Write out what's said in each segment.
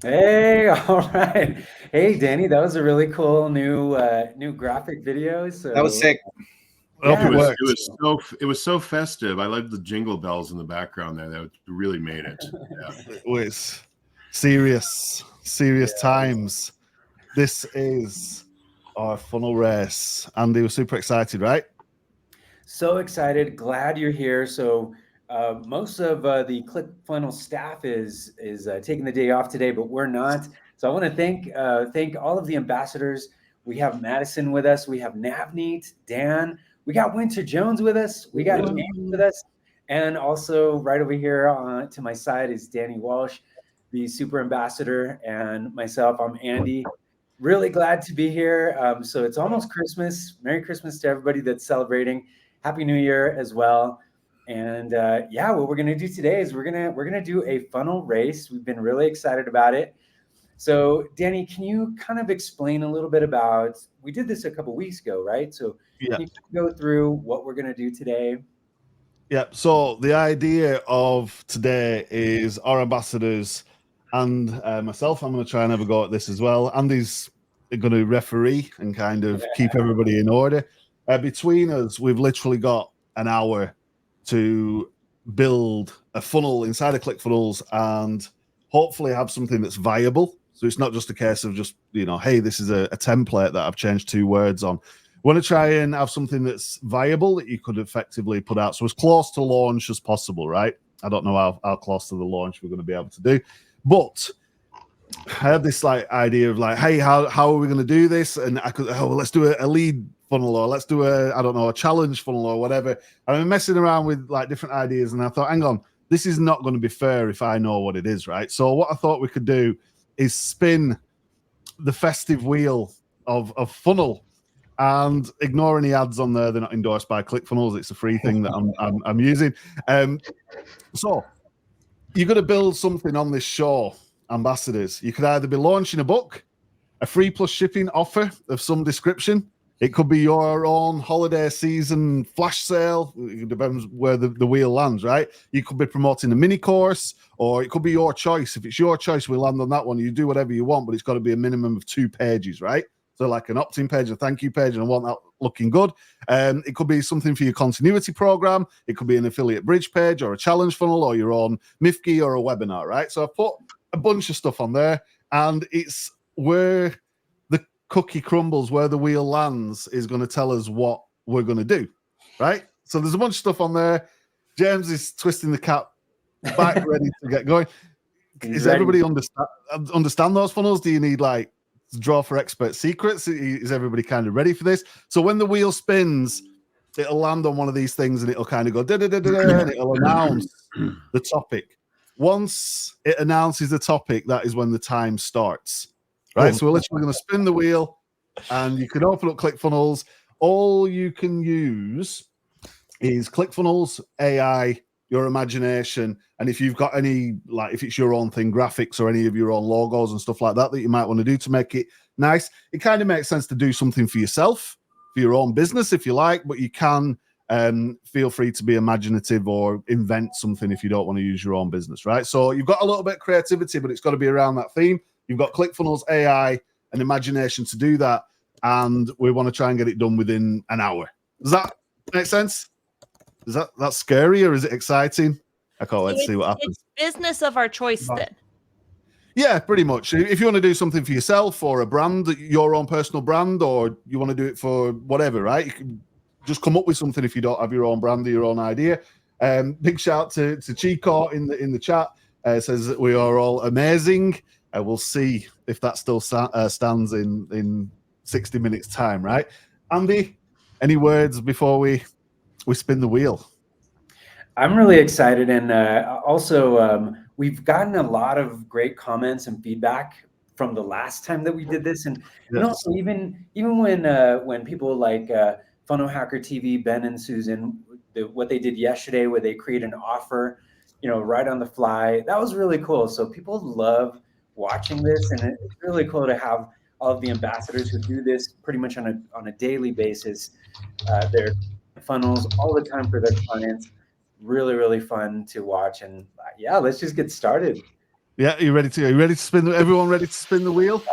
Hey, all right. Hey, Danny, that was a really cool new graphic video. That was So sick. I hope yeah, it was that's it was so it was so festive. I loved the jingle bells in the background there. That really made it. Yeah. It was serious times. This is our funnel race. Andy was super excited, right? so excited. Glad you're here. So most of the ClickFunnels staff is taking the day off today, but we're not. So I want to thank all of the ambassadors. We have Madison with us. We have Navneet, Dan. We got Winter Jones with us. We got James with us. And also right over here to my side is Danny Walsh, the super ambassador, and myself. I'm Andy. Really glad to be here. So it's almost Christmas. Merry Christmas to everybody that's celebrating. Happy New Year as well. And yeah, what we're gonna do today is we're gonna do a funnel race. We've been really excited about it. So Danny, can you kind of explain a little bit about? We did this a couple weeks ago, right? So Yeah. can you go through what we're gonna do today? Yeah. So the idea of today is our ambassadors and myself. I'm going to try and have a go at this as well. Andy's going to referee and kind of keep everybody in order. Between us, we've literally got an hour to build a funnel inside of ClickFunnels and hopefully have something that's viable. So it's not just a case of just, hey, this is a template that I've changed 2 words on. Want to try and have something that's viable that you could effectively put out. So as close to launch as possible, right? I don't know how close to the launch we're going to be able to do. But I had this idea of hey, how are we going to do this? And I could, let's do a lead funnel, or let's do a challenge funnel or whatever. And I'm messing around with different ideas. And I thought, hang on, this is not going to be fair if I know what it is, right? So what I thought we could do is spin the festive wheel of funnel. And ignore any ads on there; they're not endorsed by ClickFunnels. It's a free thing that I'm using. So you're going to build something on this show, ambassadors. You could either be launching a book, a free plus shipping offer of some description. It could be your own holiday season flash sale. It depends where the wheel lands, right? You could be promoting a mini course, or it could be your choice. If it's your choice, we land on that one. You do whatever you want, but it's got to be a minimum of 2 pages, right? So like an opt-in page, a thank you page, and I want that looking good. It could be something for your continuity program. It could be an affiliate bridge page or a challenge funnel or your own Mifki or a webinar, right? So I've put a bunch of stuff on there, and it's where the cookie crumbles, where the wheel lands is going to tell us what we're going to do, right? So there's a bunch of stuff on there. James is twisting the cap back, ready to get going. Is everybody understand those funnels? Do you need draw for expert secrets? Is everybody kind of ready for this? So when the wheel spins, it'll land on one of these things and it'll kind of go and it'll announce the topic. Once it announces the topic, that is when the time starts, right? So we're literally going to spin the wheel, and you can open up ClickFunnels. All you can use is ClickFunnels, AI, your imagination, and if you've got any, if it's your own thing, graphics or any of your own logos and stuff like that you might want to do to make it nice. It kind of makes sense to do something for yourself, for your own business if you like, but you can feel free to be imaginative or invent something if you don't want to use your own business, right? So you've got a little bit of creativity, but it's got to be around that theme. You've got ClickFunnels, AI, and imagination to do that, and we want to try and get it done within an hour. Does that make sense? Is that scary, or is it exciting? I can't wait to see what happens. It's business of our choice then. Yeah, pretty much. If you want to do something for yourself or a brand, your own personal brand, or you want to do it for whatever, right? You can just come up with something if you don't have your own brand or your own idea. Big shout to Chico in the chat. Says that we are all amazing. We'll see if that still stands in 60 minutes time, right? Andy, any words before we spin the wheel? I'm really excited, and also we've gotten a lot of great comments and feedback from the last time that we did this, and also even when people like Funnel Hacker TV, Ben and Susan, what they did yesterday, where they create an offer, right on the fly, that was really cool. So people love watching this, and it's really cool to have all of the ambassadors who do this pretty much on a daily basis. They're funnels all the time for their clients. Really, really fun to watch. And yeah, let's just get started. Yeah, are you ready to spin? Everyone ready to spin the wheel?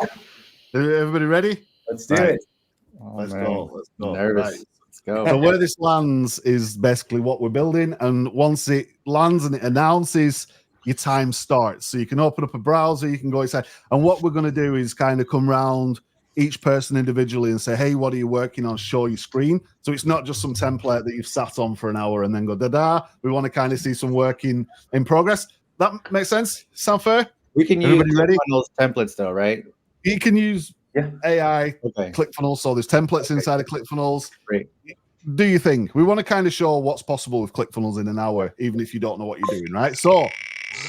Everybody ready? Let's do Right. it. Oh, Let's man. go. Let's go. Nervous. Right. Let's go. So where this lands is basically what we're building, and once it lands and it announces, your time starts. So you can open up a browser, you can go inside, and what we're going to do is kind of come round each person individually and say, hey, what are you working on? Show your screen. So it's not just some template that you've sat on for an hour and then go da-da. We want to kind of see some work in progress. That makes sense? Sound fair? We can use Everybody ready? ClickFunnels templates though, right? You can use AI Okay. ClickFunnels. So there's templates inside of ClickFunnels. Great. Do you think? We want to kind of show what's possible with ClickFunnels in an hour, even if you don't know what you're doing, right? So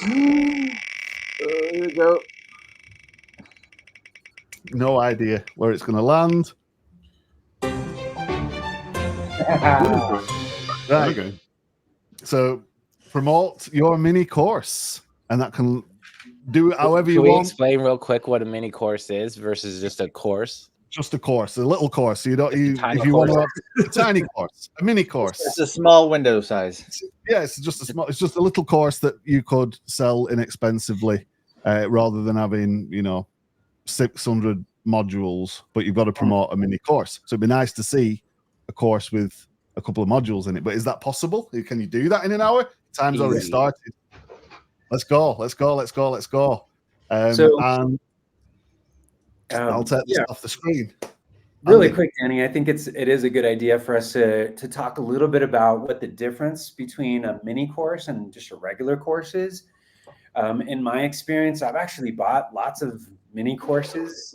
Here we go. no idea where it's going to land. Right. Okay. So promote your mini course, and that can do it however you Can we want. explain real quick what a mini course is versus just a course? Just a course, a little course. So you don't. tiny If you want course. a tiny course, a mini course. It's a small window size. Yeah, it's just a small. It's just a little course that you could sell inexpensively, rather than having 600 modules. But you've got to promote a mini course. So it'd be nice to see a course with a couple of modules in it. But is that possible? Can you do that in an hour? Time's already Easy. started. Let's go. Let's go. Let's go. Let's go. And I'll take this off the screen. Really Andy. quick, Danny, I think it is a good idea for us to talk a little bit about what the difference between a mini course and just a regular course is. In my experience, I've actually bought lots of mini courses.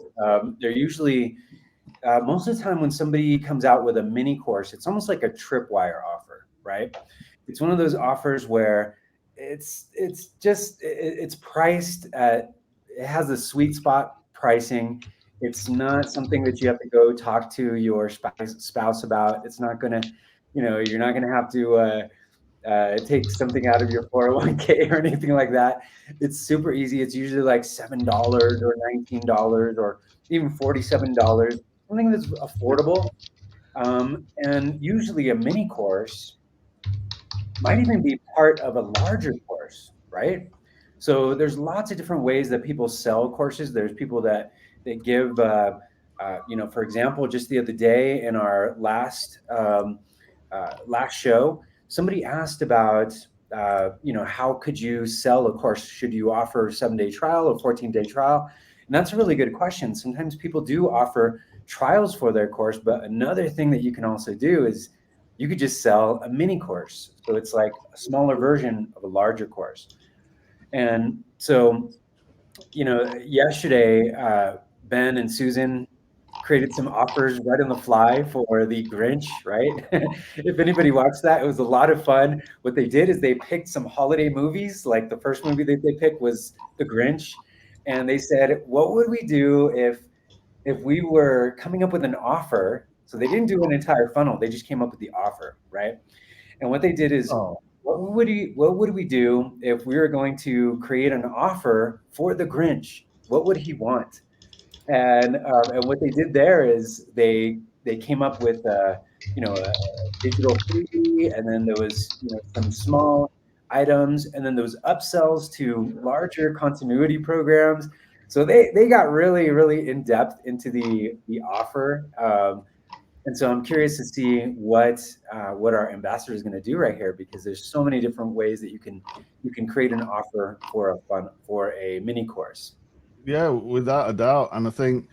They're usually, most of the time when somebody comes out with a mini course, it's almost like a tripwire offer, right? It's one of those offers where it's priced at, it has a sweet spot pricing. It's not something that you have to go talk to your spouse about. It's not going to, you're not going to have to take something out of your 401k or anything like that. It's super easy. It's usually like $7 or $19 or even $47, something that's affordable. And usually a mini course might even be part of a larger course, right? So there's lots of different ways that people sell courses. There's people that give, for example, just the other day in our last show, somebody asked about, how could you sell a course? Should you offer a 7-day trial or 14-day trial? And that's a really good question. Sometimes people do offer trials for their course, but another thing that you can also do is you could just sell a mini course. So it's like a smaller version of a larger course. And so, yesterday, Ben and Susan created some offers right on the fly for the Grinch, right? If anybody watched that, it was a lot of fun. What they did is they picked some holiday movies. Like the first movie that they picked was The Grinch. And they said, what would we do if we were coming up with an offer? So they didn't do an entire funnel. They just came up with the offer, right? And what they did is, what would we do if we were going to create an offer for the Grinch? What would he want? And what they did there is they came up with a digital freebie, and then there was some small items, and then there was upsells to larger continuity programs. So they got really, really in depth into the offer. And so I'm curious to see what our ambassador is going to do right here, because there's so many different ways that you can create an offer for a mini course. Yeah, without a doubt. And I think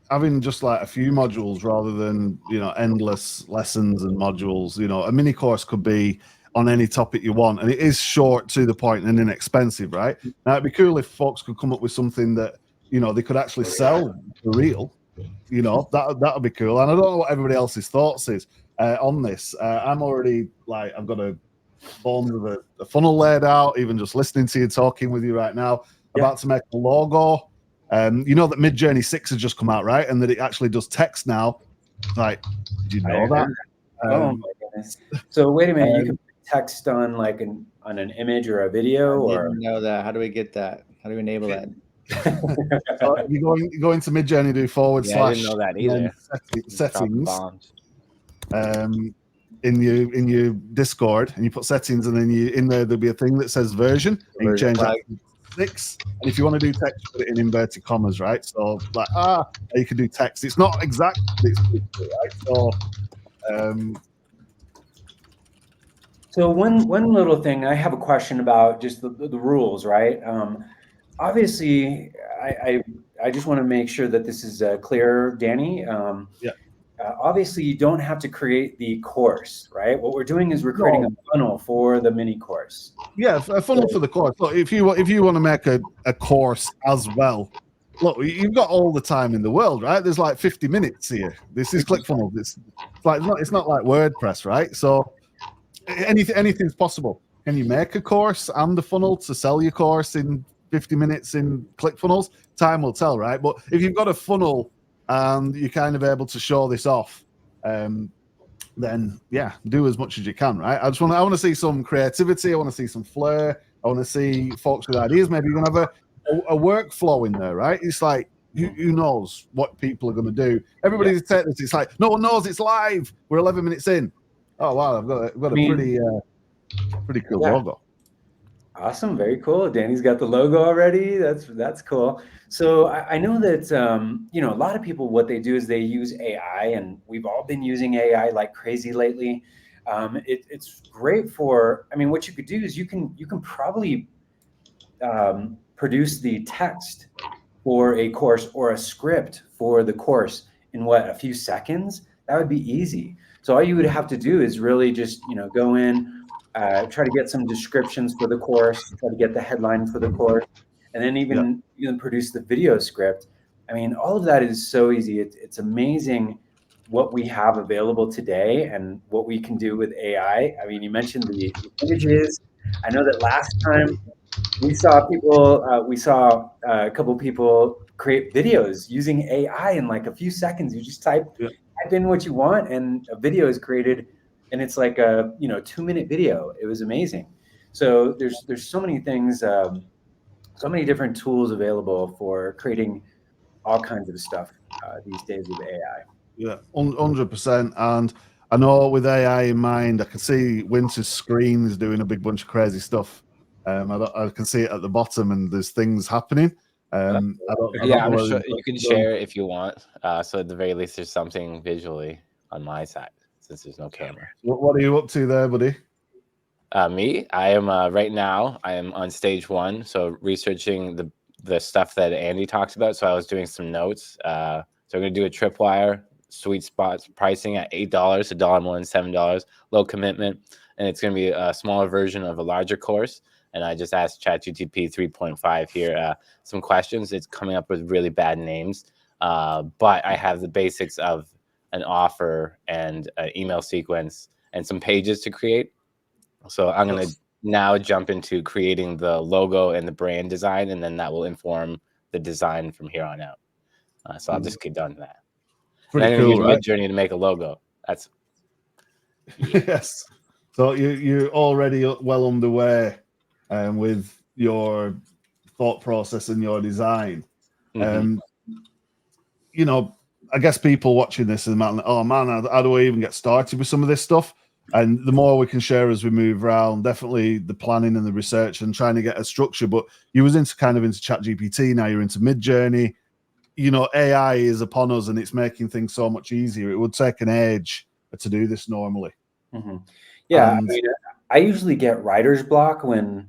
having just like a few modules rather than endless lessons and modules, a mini course could be on any topic you want, and it is short, to the point, and inexpensive, right? Now it'd be cool if folks could come up with something that they could actually sell for real. That would be cool. And I don't know what everybody else's thoughts is on this. I'm already I've got a form of a funnel laid out, even just listening to you, talking with you right now, about to make a logo. You know that MidJourney 6 has just come out, right? And that it actually does text now. Did you know that? Oh my goodness. So wait a minute, you can put text on on an image or a video, or know that. How do we get that? How do we enable that? So you go into MidJourney, do / I didn't know that either. settings. In your Discord, and you put settings, and then in there there'll be a thing that says version, and you change that graphics, and if you want to do text, put it in inverted commas, right? So like you can do text. It's not exact, but it's right. So So one little thing, I have a question about just the rules, right? Obviously, I just want to make sure that this is clear, Danny. Yeah. Obviously, you don't have to create the course, right? What we're doing is we're creating No. a funnel for the mini course. Yeah, a funnel for the course. Look, if you want to make a course as well, look, you've got all the time in the world, right? There's like 50 minutes here. This is ClickFunnels. It's not like WordPress, right? So anything's possible. Can you make a course and the funnel to sell your course in 50 minutes in ClickFunnels? Time will tell, right? But if you've got a funnel and you're kind of able to show this off, then yeah, do as much as you can, right? I want to see some creativity. I want to see some flair. I want to see folks with ideas. Maybe you're gonna have a workflow in there, right? It's like who knows what people are going to do. Everybody's saying this. It's like no one knows it's live. We're 11 minutes in. Oh wow, I've got a pretty cool logo. Awesome, very cool. Danny's got the logo already. That's cool. So I know that a lot of people, what they do is they use AI, and we've all been using AI like crazy lately. It's great for. I mean, what you could do is you can probably produce the text for a course or a script for the course in a few seconds. That would be easy. So all you would have to do is really just go in. Try to get some descriptions for the course, try to get the headline for the course, and then even produce the video script. I mean, all of that is so easy. It's amazing what we have available today and what we can do with AI. I mean, you mentioned the images. I know that last time we saw a couple people create videos using AI in like a few seconds. You just type in what you want, and a video is created. And it's like a 2-minute video. It was amazing. So there's so many things, so many different tools available for creating all kinds of stuff these days with AI. Yeah, 100%. And I know with AI in mind, I can see Winter's screen is doing a big bunch of crazy stuff. I can see it at the bottom, and there's things happening. I'm sure you can share if you want. So at the very least, there's something visually on my side, since there's no camera. What are you up to there, buddy? Me, I am right now. I am on stage 1, so researching the stuff that Andy talks about. So I was doing some notes. So I'm going to do a tripwire, sweet spots pricing at $8, $1 more than $7, low commitment, and it's going to be a smaller version of a larger course. And I just asked ChatGPT 3.5 here some questions. It's coming up with really bad names, but I have the basics of an offer and an email sequence and some pages to create. So I'm going to now jump into creating the logo and the brand design, and then that will inform the design from here on out. So I'll just get done that. Pretty cool, right? MidJourney to make a logo. That's yes. So you're already well underway with your thought process and your design. I guess people watching this is oh man, how do I even get started with some of this stuff? And the more we can share as we move around, definitely the planning and the research and trying to get a structure. But you was into ChatGPT, now you're into MidJourney. AI is upon us, and it's making things so much easier. It would take an age to do this normally. Yeah, I usually get writer's block when,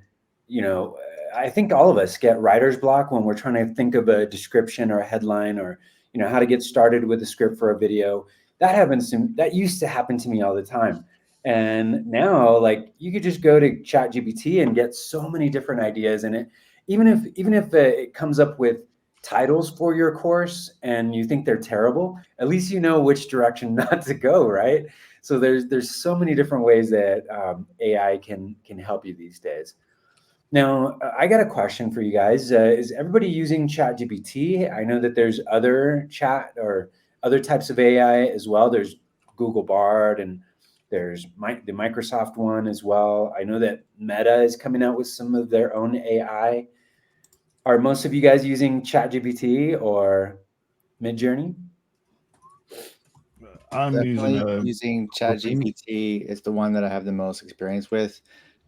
I think all of us get writer's block when we're trying to think of a description or a headline or how to get started with a script for a video. That used to happen to me all the time. And now, like, you could just go to ChatGPT and get so many different ideas. And even if it comes up with titles for your course and you think they're terrible, at least you know which direction not to go, right? So there's so many different ways that AI can help you these days. Now, I got a question for you guys. Is everybody using ChatGPT? I know that there's other chat or other types of AI as well. There's Google Bard, and there's the Microsoft one as well. I know that Meta is coming out with some of their own AI. Are most of you guys using ChatGPT or MidJourney? I'm using ChatGPT. It's the one that I have the most experience with.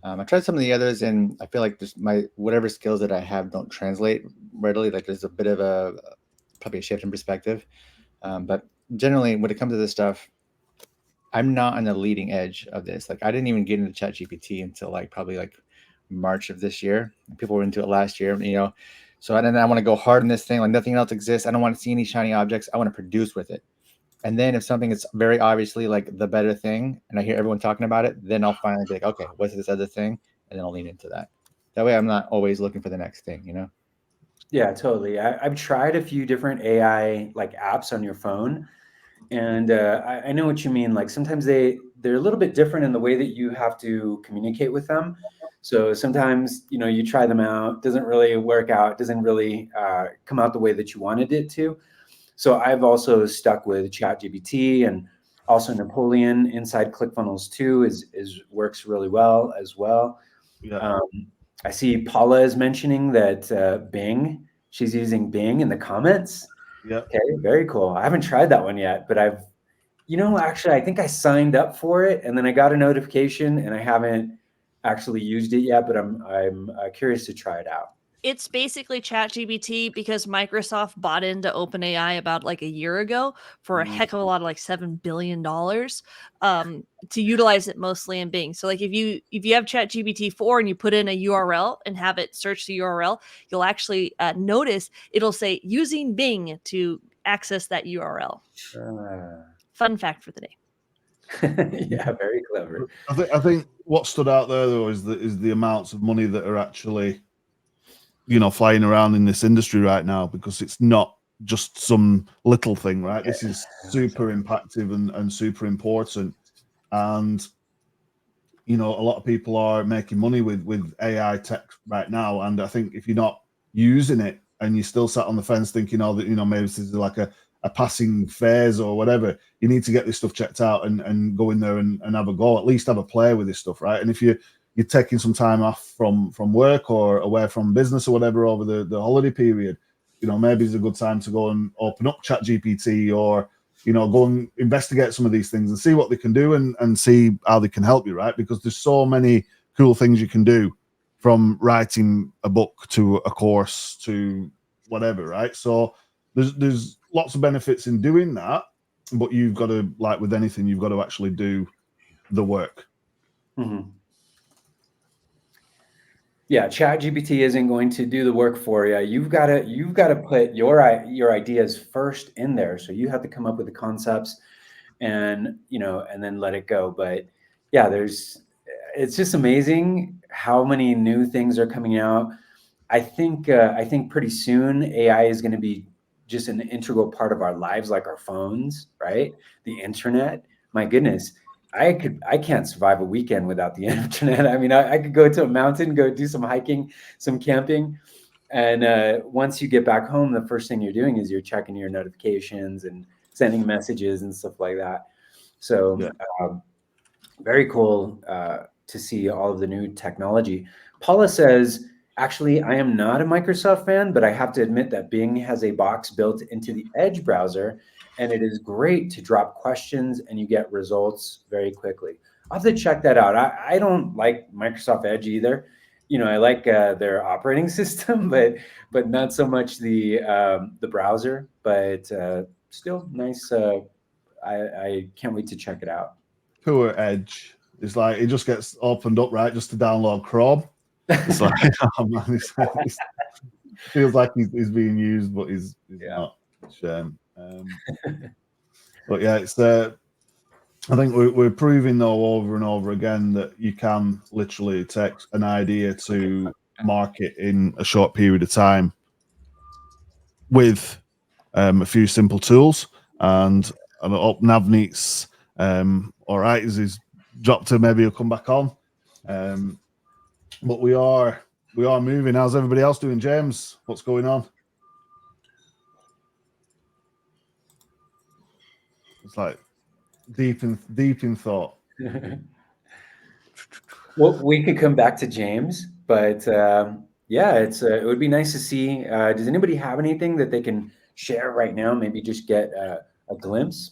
I tried some of the others, and I feel like just my whatever skills that I have don't translate readily. Like there's a bit of probably a shift in perspective. But generally, when it comes to this stuff, I'm not on the leading edge of this. Like I didn't even get into ChatGPT until like probably like March of this year. People were into it last year, you know. So and then I want to go hard in this thing. Like nothing else exists. I don't want to see any shiny objects. I want to produce with it. And then if something is very obviously like the better thing, and I hear everyone talking about it, then I'll finally be like, okay, what's this other thing? And then I'll lean into that. That way, I'm not always looking for the next thing, you know? Yeah, totally. I've tried a few different AI like apps on your phone, and I know what you mean. Like sometimes they're a little bit different in the way that you have to communicate with them. So sometimes you try them out, doesn't really work out, doesn't really come out the way that you wanted it to. So I've also stuck with ChatGPT, and also Napoleon inside ClickFunnels 2 is works really well as well. Yeah. I see Paula is mentioning that Bing, she's using Bing in the comments. Yeah. Okay, very cool. I haven't tried that one yet, but actually, I think I signed up for it and then I got a notification and I haven't actually used it yet, but I'm curious to try it out. It's basically ChatGPT because Microsoft bought into OpenAI about like a year ago for a heck of a lot of like $7 billion to utilize it mostly in Bing. So like if you have ChatGPT 4 and you put in a URL and have it search the URL, you'll actually notice it'll say using Bing to access that URL. Fun fact for the day. Yeah, very clever. I think what stood out there though is the amounts of money that are actually flying around in this industry right now, because it's not just some little thing, right? This is super impactful and super important. And, a lot of people are making money with AI tech right now. And I think if you're not using it and you're still sat on the fence thinking, that, maybe this is like a passing phase or whatever, you need to get this stuff checked out and go in there and have a go, at least have a play with this stuff, right? And if you're taking some time off from work or away from business or whatever over the holiday period, maybe it's a good time to go and open up ChatGPT or, go and investigate some of these things and see what they can do and see how they can help you, right? Because there's so many cool things you can do, from writing a book to a course to whatever, right? So there's lots of benefits in doing that, but you've got to, like with anything, you've got to actually do the work. Mm-hmm. Yeah, ChatGPT isn't going to do the work for you. You've got to put your ideas first in there. So you have to come up with the concepts, and then let it go. But yeah, it's just amazing how many new things are coming out. I think pretty soon AI is going to be just an integral part of our lives, like our phones, right? The internet. My goodness. I can't survive a weekend without the internet. I mean, I could go to a mountain, go do some hiking, some camping. And once you get back home, the first thing you're doing is you're checking your notifications and sending messages and stuff like that. So very cool to see all of the new technology. Paula says, actually, I am not a Microsoft fan, but I have to admit that Bing has a box built into the Edge browser, and it is great to drop questions and you get results very quickly. I'll have to check that out. I don't like Microsoft Edge either. I like their operating system, but not so much the browser. But still nice. I can't wait to check it out. Poor Edge. It's like it just gets opened up, right? Just to download Chrome. It's like, oh man, it feels like he's being used, but he's not. Shame. But yeah, it's I think we're proving though over and over again that you can literally take an idea to market in a short period of time with a few simple tools. And I hope Navneet's all right. He's dropped to, maybe he'll come back on. But we are moving. How's everybody else doing? James, what's going on? It's like deep in thought. Well, we could come back to James, but yeah, it would be nice to see. Does anybody have anything that they can share right now? Maybe just get a glimpse.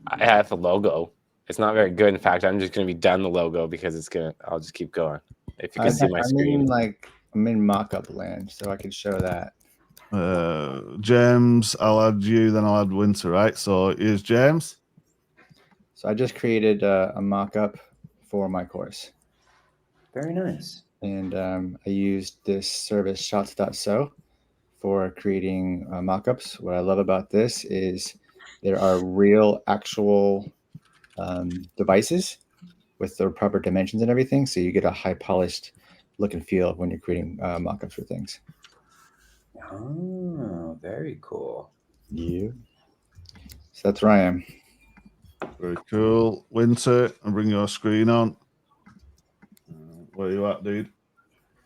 I have a logo. It's not very good. In fact, I'm just going to be done the logo because I'll just keep going. if you can see my screen. I'm in mock-up land, so I could show that. James, I'll add you, then I'll add Winter, right? So here's James. So I just created a mock-up for my course. Very nice. And I used this service shots.so for creating mock-ups. What I love about this is there are real actual devices with the proper dimensions and everything. So you get a high polished look and feel when you're creating mock-ups for things. Oh, very cool. Yeah. So that's where I am. Very cool. Winter, and bring your screen on. Where you at, dude?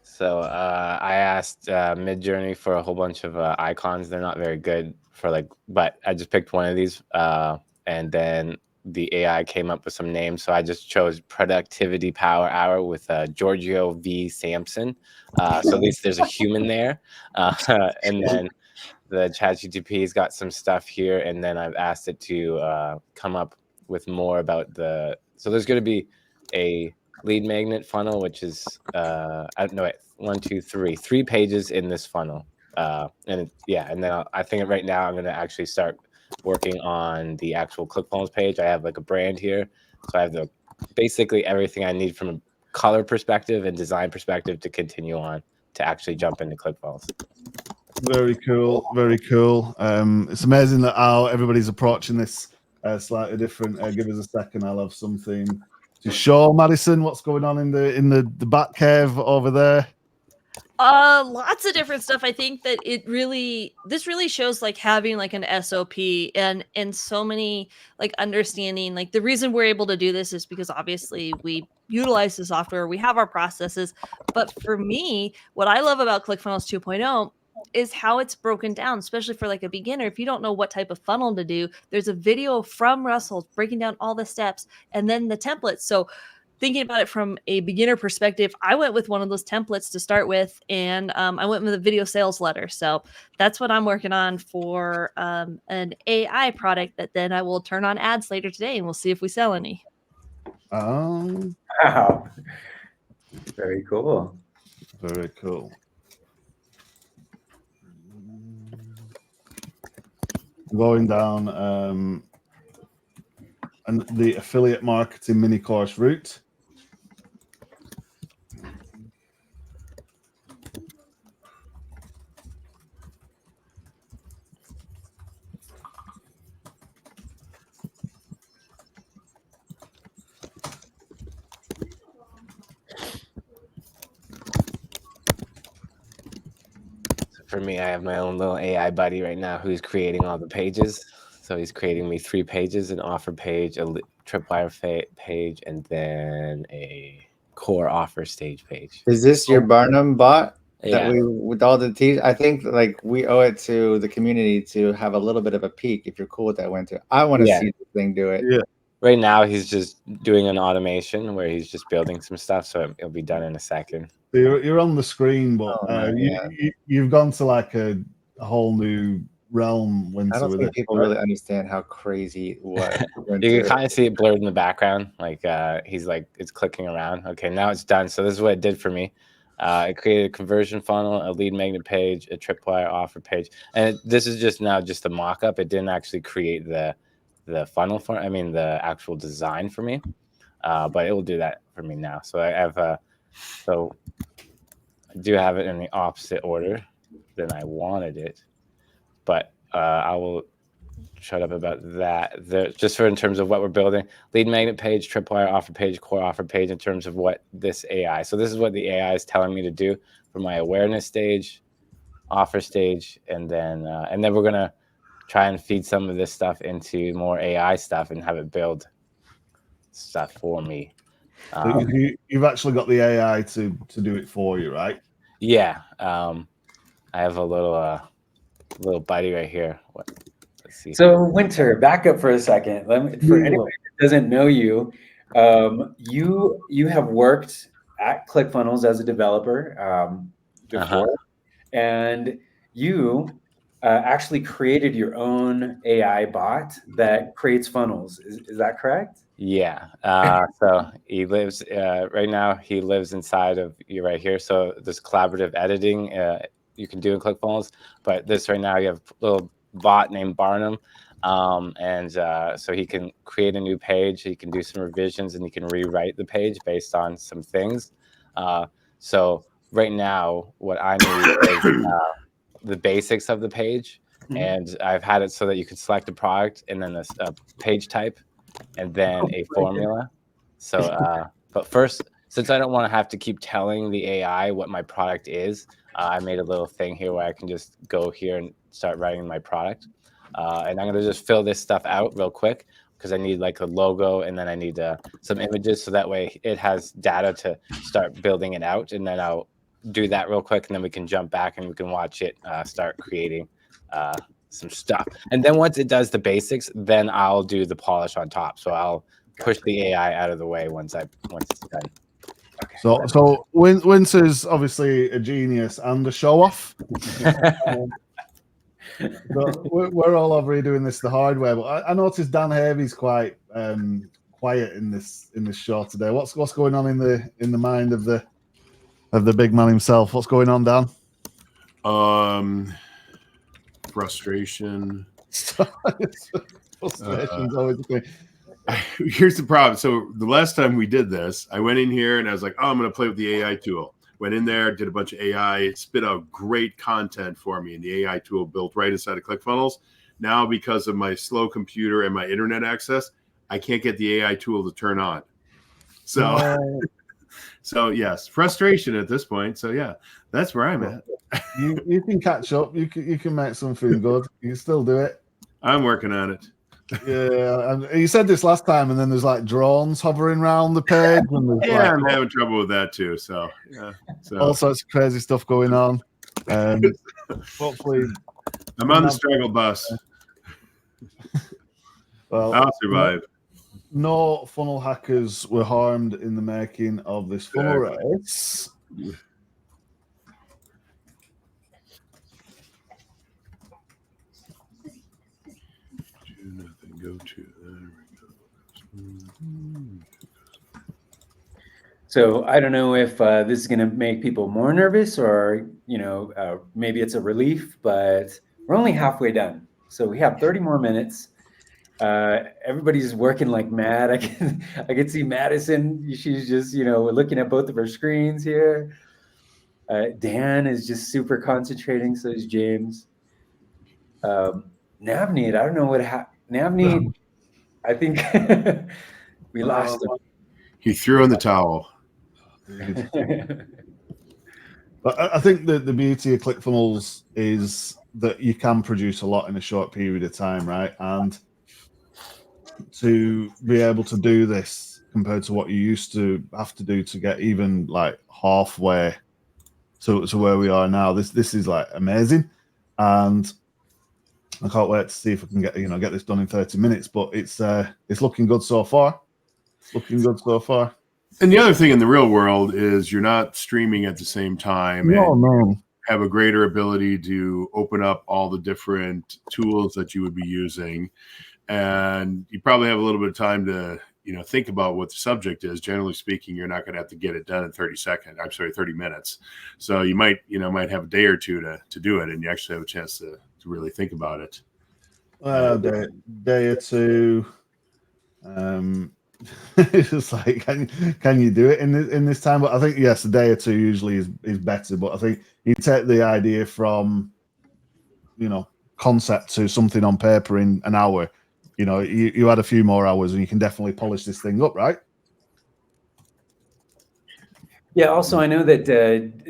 So I asked MidJourney for a whole bunch of icons. They're not very good for but I just picked one of these, and then the AI came up with some names. So I just chose Productivity Power Hour with Giorgio V. Sampson. So at least there's a human there, and then the ChatGPT's got some stuff here, and then I've asked it to come up with more about so there's going to be a lead magnet funnel, which is I don't know, 1, 2, 3 pages in this funnel, and then I think right now I'm going to actually start working on the actual ClickFunnels page. I have a brand here, so I have basically everything I need from a color perspective and design perspective to continue on to actually jump into ClickFunnels. Very cool, very cool. It's amazing that how everybody's approaching this slightly different. Give us a second, I'll have something to show Madison what's going on in the bat cave over there. Lots of different stuff. I think that this really shows having an SOP and so many understanding. The reason we're able to do this is because obviously we utilize the software, we have our processes. But for me, what I love about ClickFunnels 2.0 is how it's broken down, especially for a beginner. If you don't know what type of funnel to do, there's a video from Russell breaking down all the steps and then the templates. So thinking about it from a beginner perspective, I went with one of those templates to start with, and I went with a video sales letter. So that's what I'm working on for an AI product that then I will turn on ads later today, and we'll see if we sell any. Wow. Very cool. Very cool. Going down and the affiliate marketing mini course route. For me, I have my own little AI buddy right now who's creating all the pages. So he's creating me 3 pages, an offer page, a tripwire page, and then a core offer stage page. Is this your Barnum bot? Yeah. That we with all the teas? I think we owe it to the community to have a little bit of a peek. If you're cool with that, Winter, I want to see this thing do it. Yeah. Right now, he's just doing an automation where he's just building some stuff, so it'll be done in a second. You're on the screen, but you've gone to a whole new realm. Winter, I don't think people really understand how crazy what you can kind of see it blurred in the background. He's it's clicking around. Okay, now it's done. So this is what it did for me. It created a conversion funnel, a lead magnet page, a tripwire offer page, and this is just a mock-up. It didn't actually create the funnel the actual design for me, but it will do that for me now. So I have so I do have it in the opposite order than I wanted it, but I will shut up about that. Just in terms of what we're building: lead magnet page, tripwire offer page, core offer page. In terms of what this AI, so this is what the AI is telling me to do for my awareness stage, offer stage, and then we're gonna try and feed some of this stuff into more AI stuff and have it build stuff for me. You've actually got the AI to do it for you, right? Yeah. I have a little buddy right here. Let's see. So Winter, back up for a second. For anybody that doesn't know you, you have worked at ClickFunnels as a developer before, and you actually created your own AI bot that creates funnels. Is that correct? Yeah. So he lives right now. He lives inside of you right here. So this collaborative editing you can do in ClickFunnels, but this right now you have a little bot named Barnum, and so he can create a new page. He can do some revisions, and he can rewrite the page based on some things. So right now, what I need is the basics of the page, and I've had it so that you can select a product and then a page type, and then a formula. So, but first, since I don't want to have to keep telling the AI what my product is, I made a little thing here where I can just go here and start writing my product. And I'm going to just fill this stuff out real quick because I need like a logo, and then I need some images, so that way it has data to start building it out. And then I'll do that real quick, and then we can jump back and we can watch it start creating some stuff. And then once it does the basics, then I'll do the polish on top. So I'll push the AI out of the way once it's done. Okay. So Winter's obviously a genius and a show off. We're all over here doing this the hard way, but I noticed Dan Havey's quite quiet in this show today. What's going on in the mind of the big man himself? What's going on, Dan? Frustration. Frustration's always a thing. Here's the problem. So the last time we did this, I went in here and I was like, oh, I'm going to play with the AI tool. Went in there, did a bunch of AI, it spit out great content for me, and the AI tool built right inside of ClickFunnels. Now, because of my slow computer and my internet access, I can't get the AI tool to turn on. So, so yes, frustration at this point. So yeah, that's where I'm at. You can catch up. You can make something good. You can still do it. I'm working on it. Yeah, and you said this last time, and then there's like drones hovering around the page. And yeah, I'm having trouble with that too. So yeah, all sorts of crazy stuff going on. Hopefully, I'm on the struggle bus. Well, I'll survive. No funnel hackers were harmed in the making of this funnel race. Go to there we go. So I don't know if this is going to make people more nervous, or maybe it's a relief, but we're only halfway done. So we have 30 more minutes. Everybody's working like mad. I can see Madison. She's just looking at both of her screens here. Dan is just super concentrating. So is James. Navneet, I don't know what happened. Navneet, I think we lost him. He threw in the towel. But I think the beauty of ClickFunnels is that you can produce a lot in a short period of time, right? And to be able to do this compared to what you used to have to do to get even like halfway to where we are now, this is like amazing. And I can't wait to see if I can get this done in 30 minutes. But it's looking good so far. And the other thing in the real world is you're not streaming at the same time. No. Have a greater ability to open up all the different tools that you would be using. And you probably have a little bit of time to, think about what the subject is. Generally speaking, you're not going to have to get it done in 30 minutes. So you might have a day or two to do it, and you actually have a chance to really think about it. Day or two. It's just like, can you do it in this time? But I think yes, a day or two usually is better. But I think you take the idea from concept to something on paper in an hour. You add a few more hours and you can definitely polish this thing up, right? Yeah. Also, I know that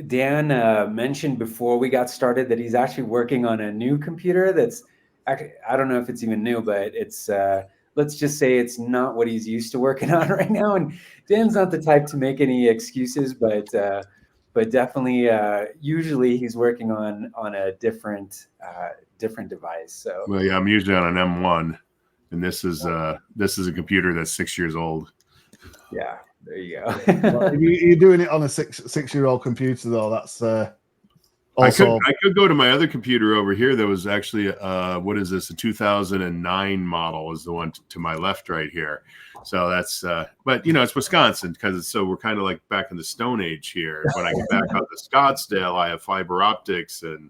Dan mentioned before we got started that he's actually working on a new computer. That's actually, I don't know if it's even new, but it's let's just say it's not what he's used to working on right now. And Dan's not the type to make any excuses, but definitely, usually he's working on a different device. So. Well, yeah, I'm usually on an M1, and this is a computer that's 6 years old. Yeah, there you go. Well, you're doing it on a six-year-old computer, though. That's Also, I could go to my other computer over here. That was actually what is this? A 2009 model is the one to my left right here. So that's but it's Wisconsin we're kind of like back in the Stone Age here. When I get back out to Scottsdale, I have fiber optics and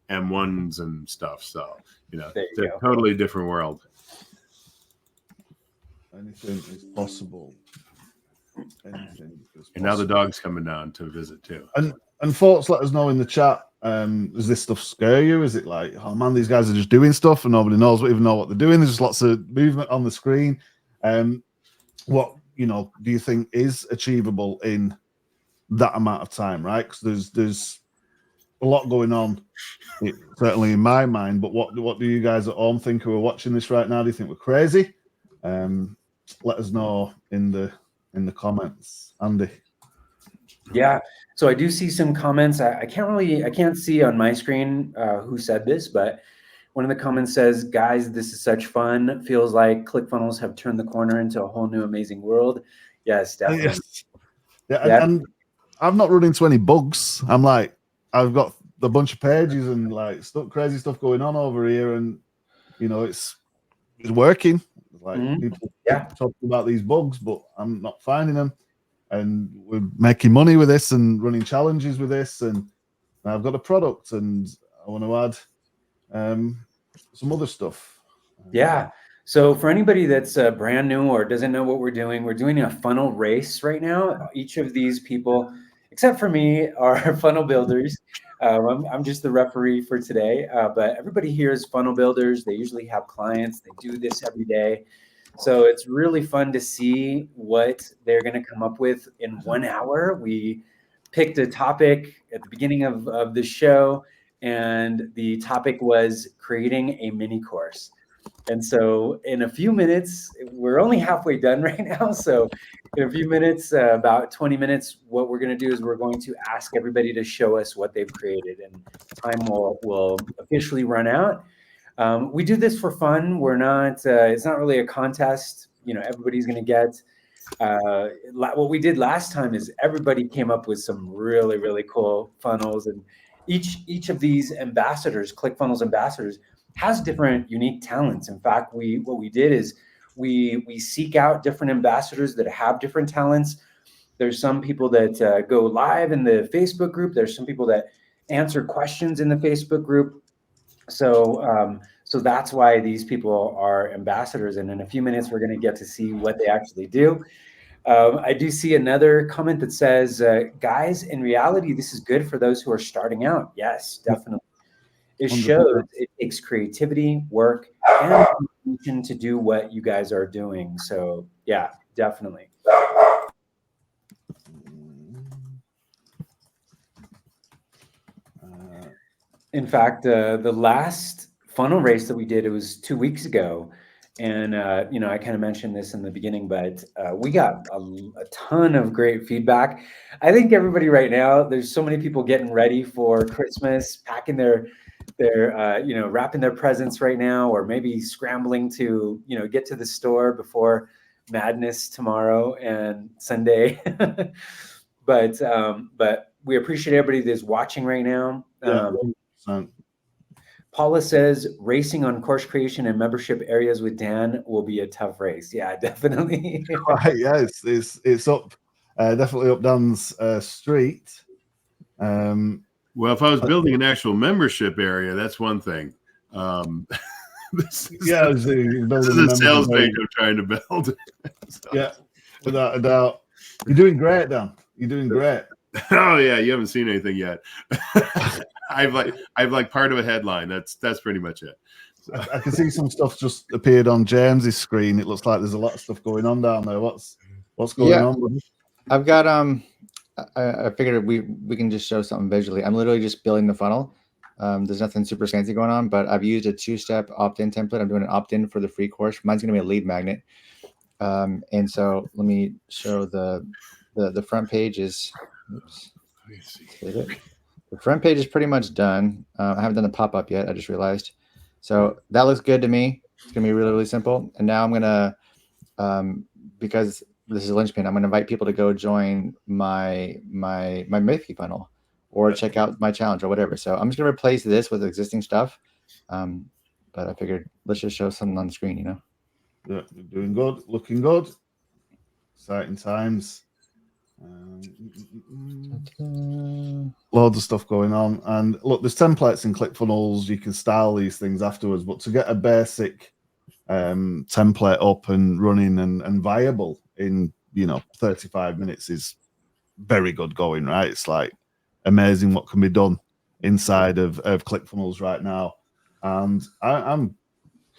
M1s and stuff. So it's a totally different world. anything is possible. Anything is possible. And now the dog's coming down to visit too. And folks, let us know in the chat. Does this stuff scare you? Is it like, oh man, these guys are just doing stuff and nobody knows even know what they're doing? There's just lots of movement on the screen. What do you think is achievable in that amount of time, right? Because there's a lot going on, certainly in my mind. But what do you guys at home think who are watching this right now? Do you think we're crazy? Let us know in the comments, Andy. Yeah. So I do see some comments. I can't see on my screen who said this, but one of the comments says, "Guys, this is such fun. Feels like ClickFunnels have turned the corner into a whole new amazing world." Yes, definitely. Yes. Yeah, and I've not run into any bugs. I'm like, I've got a bunch of pages and like crazy stuff going on over here, and it's working. Like people talking about these bugs, but I'm not finding them. And we're making money with this and running challenges with this, and I've got a product, and I want to add some other stuff. Yeah. So for anybody that's brand new or doesn't know what we're doing a funnel race right now. Each of these people, except for me, are funnel builders. I'm just the referee for today, but everybody here is funnel builders. They usually have clients. They do this every day. So it's really fun to see what they're going to come up with in 1 hour. We picked a topic at the beginning of the show, and the topic was creating a mini course. And so in a few minutes, we're only halfway done right now. So in a few minutes, about 20 minutes, what we're going to do is we're going to ask everybody to show us what they've created, and time will officially run out. We do this for fun. We're not, it's not really a contest. Everybody's going to get, what we did last time is everybody came up with some really, really cool funnels, and each of these ambassadors, ClickFunnels ambassadors, has different unique talents. In fact, what we did is we seek out different ambassadors that have different talents. There's some people that go live in the Facebook group. There's some people that answer questions in the Facebook group. So that's why these people are ambassadors. And in a few minutes, we're going to get to see what they actually do. I do see another comment that says, guys, in reality, this is good for those who are starting out. Yes, definitely. It shows it takes creativity, work, and dedication to do what you guys are doing. So yeah, definitely. In fact, the last funnel race that we did, it was 2 weeks ago. And, I kind of mentioned this in the beginning, but we got a ton of great feedback. I think everybody right now, there's so many people getting ready for Christmas, packing their wrapping their presents right now, or maybe scrambling to, get to the store before madness tomorrow and Sunday. But we appreciate everybody that's watching right now. Paula says racing on course creation and membership areas with Dan will be a tough race. Yeah, definitely. Right, yeah, it's up, definitely up Dan's street. Well, if I was building an actual membership area, that's one thing. This is a sales page I'm trying to build. So. Yeah, without a doubt. You're doing great, Dan. You're doing great. Oh yeah, you haven't seen anything yet. I've like part of a headline. That's pretty much it. So. I can see some stuff just appeared on James's screen. It looks like there's a lot of stuff going on down there. What's going on? I've got I figured we can just show something visually. I'm literally just building the funnel. There's nothing super fancy going on, but I've used a 2-step opt-in template. I'm doing an opt-in for the free course. Mine's going to be a lead magnet. And so let me show the front page is. Oops. The front page is pretty much done. I haven't done the pop-up yet. I just realized. So that looks good to me. It's going to be really, really simple. And now I'm going to, because this is a linchpin, I'm going to invite people to go join my Miffy funnel. or check out my challenge or whatever. So I'm just gonna replace this with existing stuff. But I figured let's just show something on the screen, you know. Yeah, you're doing good, looking good. Exciting times. Loads of stuff going on. And look, there's templates in ClickFunnels. You can style these things afterwards, but to get a basic template up and running and viable in 35 minutes is very good going, right? It's like amazing what can be done inside of ClickFunnels right now. And I'm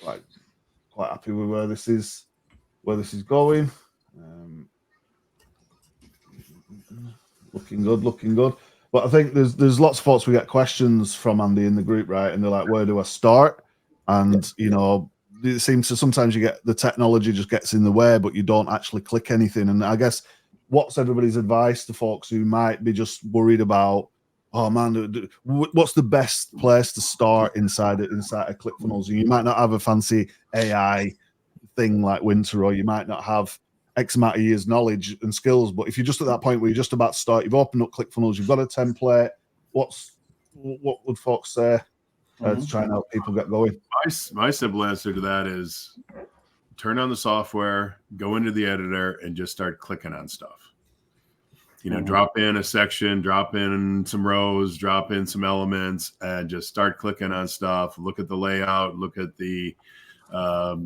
like quite happy with where this is going. Looking good. But I think there's lots of folks we get questions from, Andy, in the group, right? And they're like, where do I start? And it seems to sometimes you get the technology just gets in the way, but you don't actually click anything. And I guess what's everybody's advice to folks who might be just worried about, oh man, what's the best place to start inside of ClickFunnels? You might not have a fancy AI thing like Winter, or you might not have X amount of years knowledge and skills, but if you're just at that point where you're just about to start, you've opened up ClickFunnels, you've got a template, what would folks say to try and help people get going? My simple answer to that is turn on the software, go into the editor, and just start clicking on stuff. Drop in a section, drop in some rows, drop in some elements, and just start clicking on stuff. Look at the layout, look at the what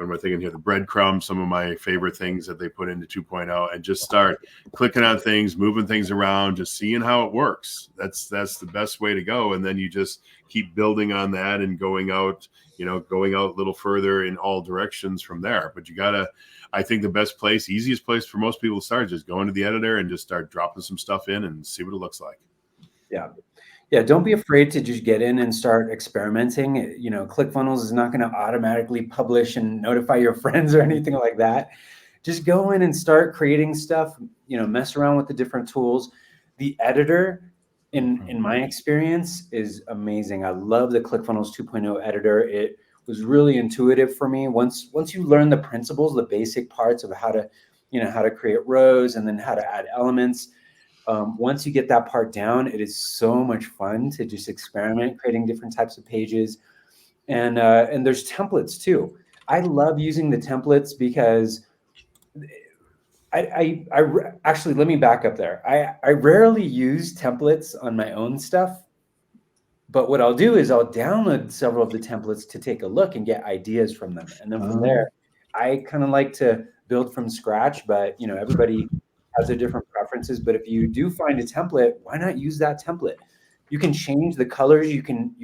am I thinking here? The breadcrumbs, some of my favorite things that they put into 2.0, and just start clicking on things, moving things around, just seeing how it works. That's the best way to go. And then you just keep building on that and going out a little further in all directions from there. But I think the best place, easiest place for most people to start is just go into the editor and just start dropping some stuff in and see what it looks like. Yeah, don't be afraid to just get in and start experimenting. ClickFunnels is not going to automatically publish and notify your friends or anything like that. Just go in and start creating stuff, mess around with the different tools. The editor, in my experience, is amazing. I love the ClickFunnels 2.0 editor. It was really intuitive for me. Once you learn the principles, the basic parts of how to create rows and then how to add elements, once you get that part down, it is so much fun to just experiment creating different types of pages. And there's templates too. I love using the templates because I actually, let me back up there. I rarely use templates on my own stuff, but what I'll do is I'll download several of the templates to take a look and get ideas from them. And then from there, I kind of like to build from scratch, but everybody has their different preferences. But if you do find a template, why not use that template? You can change the colors. You can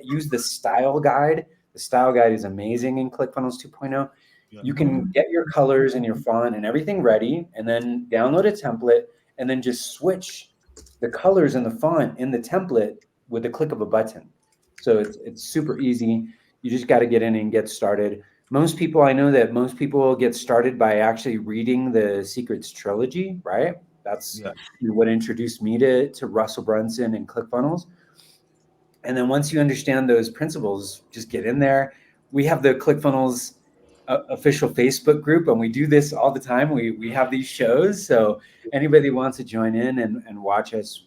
use the style guide. The style guide is amazing in ClickFunnels 2.0. You can get your colors and your font and everything ready, and then download a template, and then just switch the colors and the font in the template with the click of a button. So it's super easy. You just got to get in and get started. I know that most people get started by actually reading the Secrets trilogy, right? That's what introduced me to Russell Brunson and ClickFunnels. And then once you understand those principles, just get in there. We have the ClickFunnels official Facebook group, and we do this all the time. We have these shows. So anybody who wants to join in and watch us,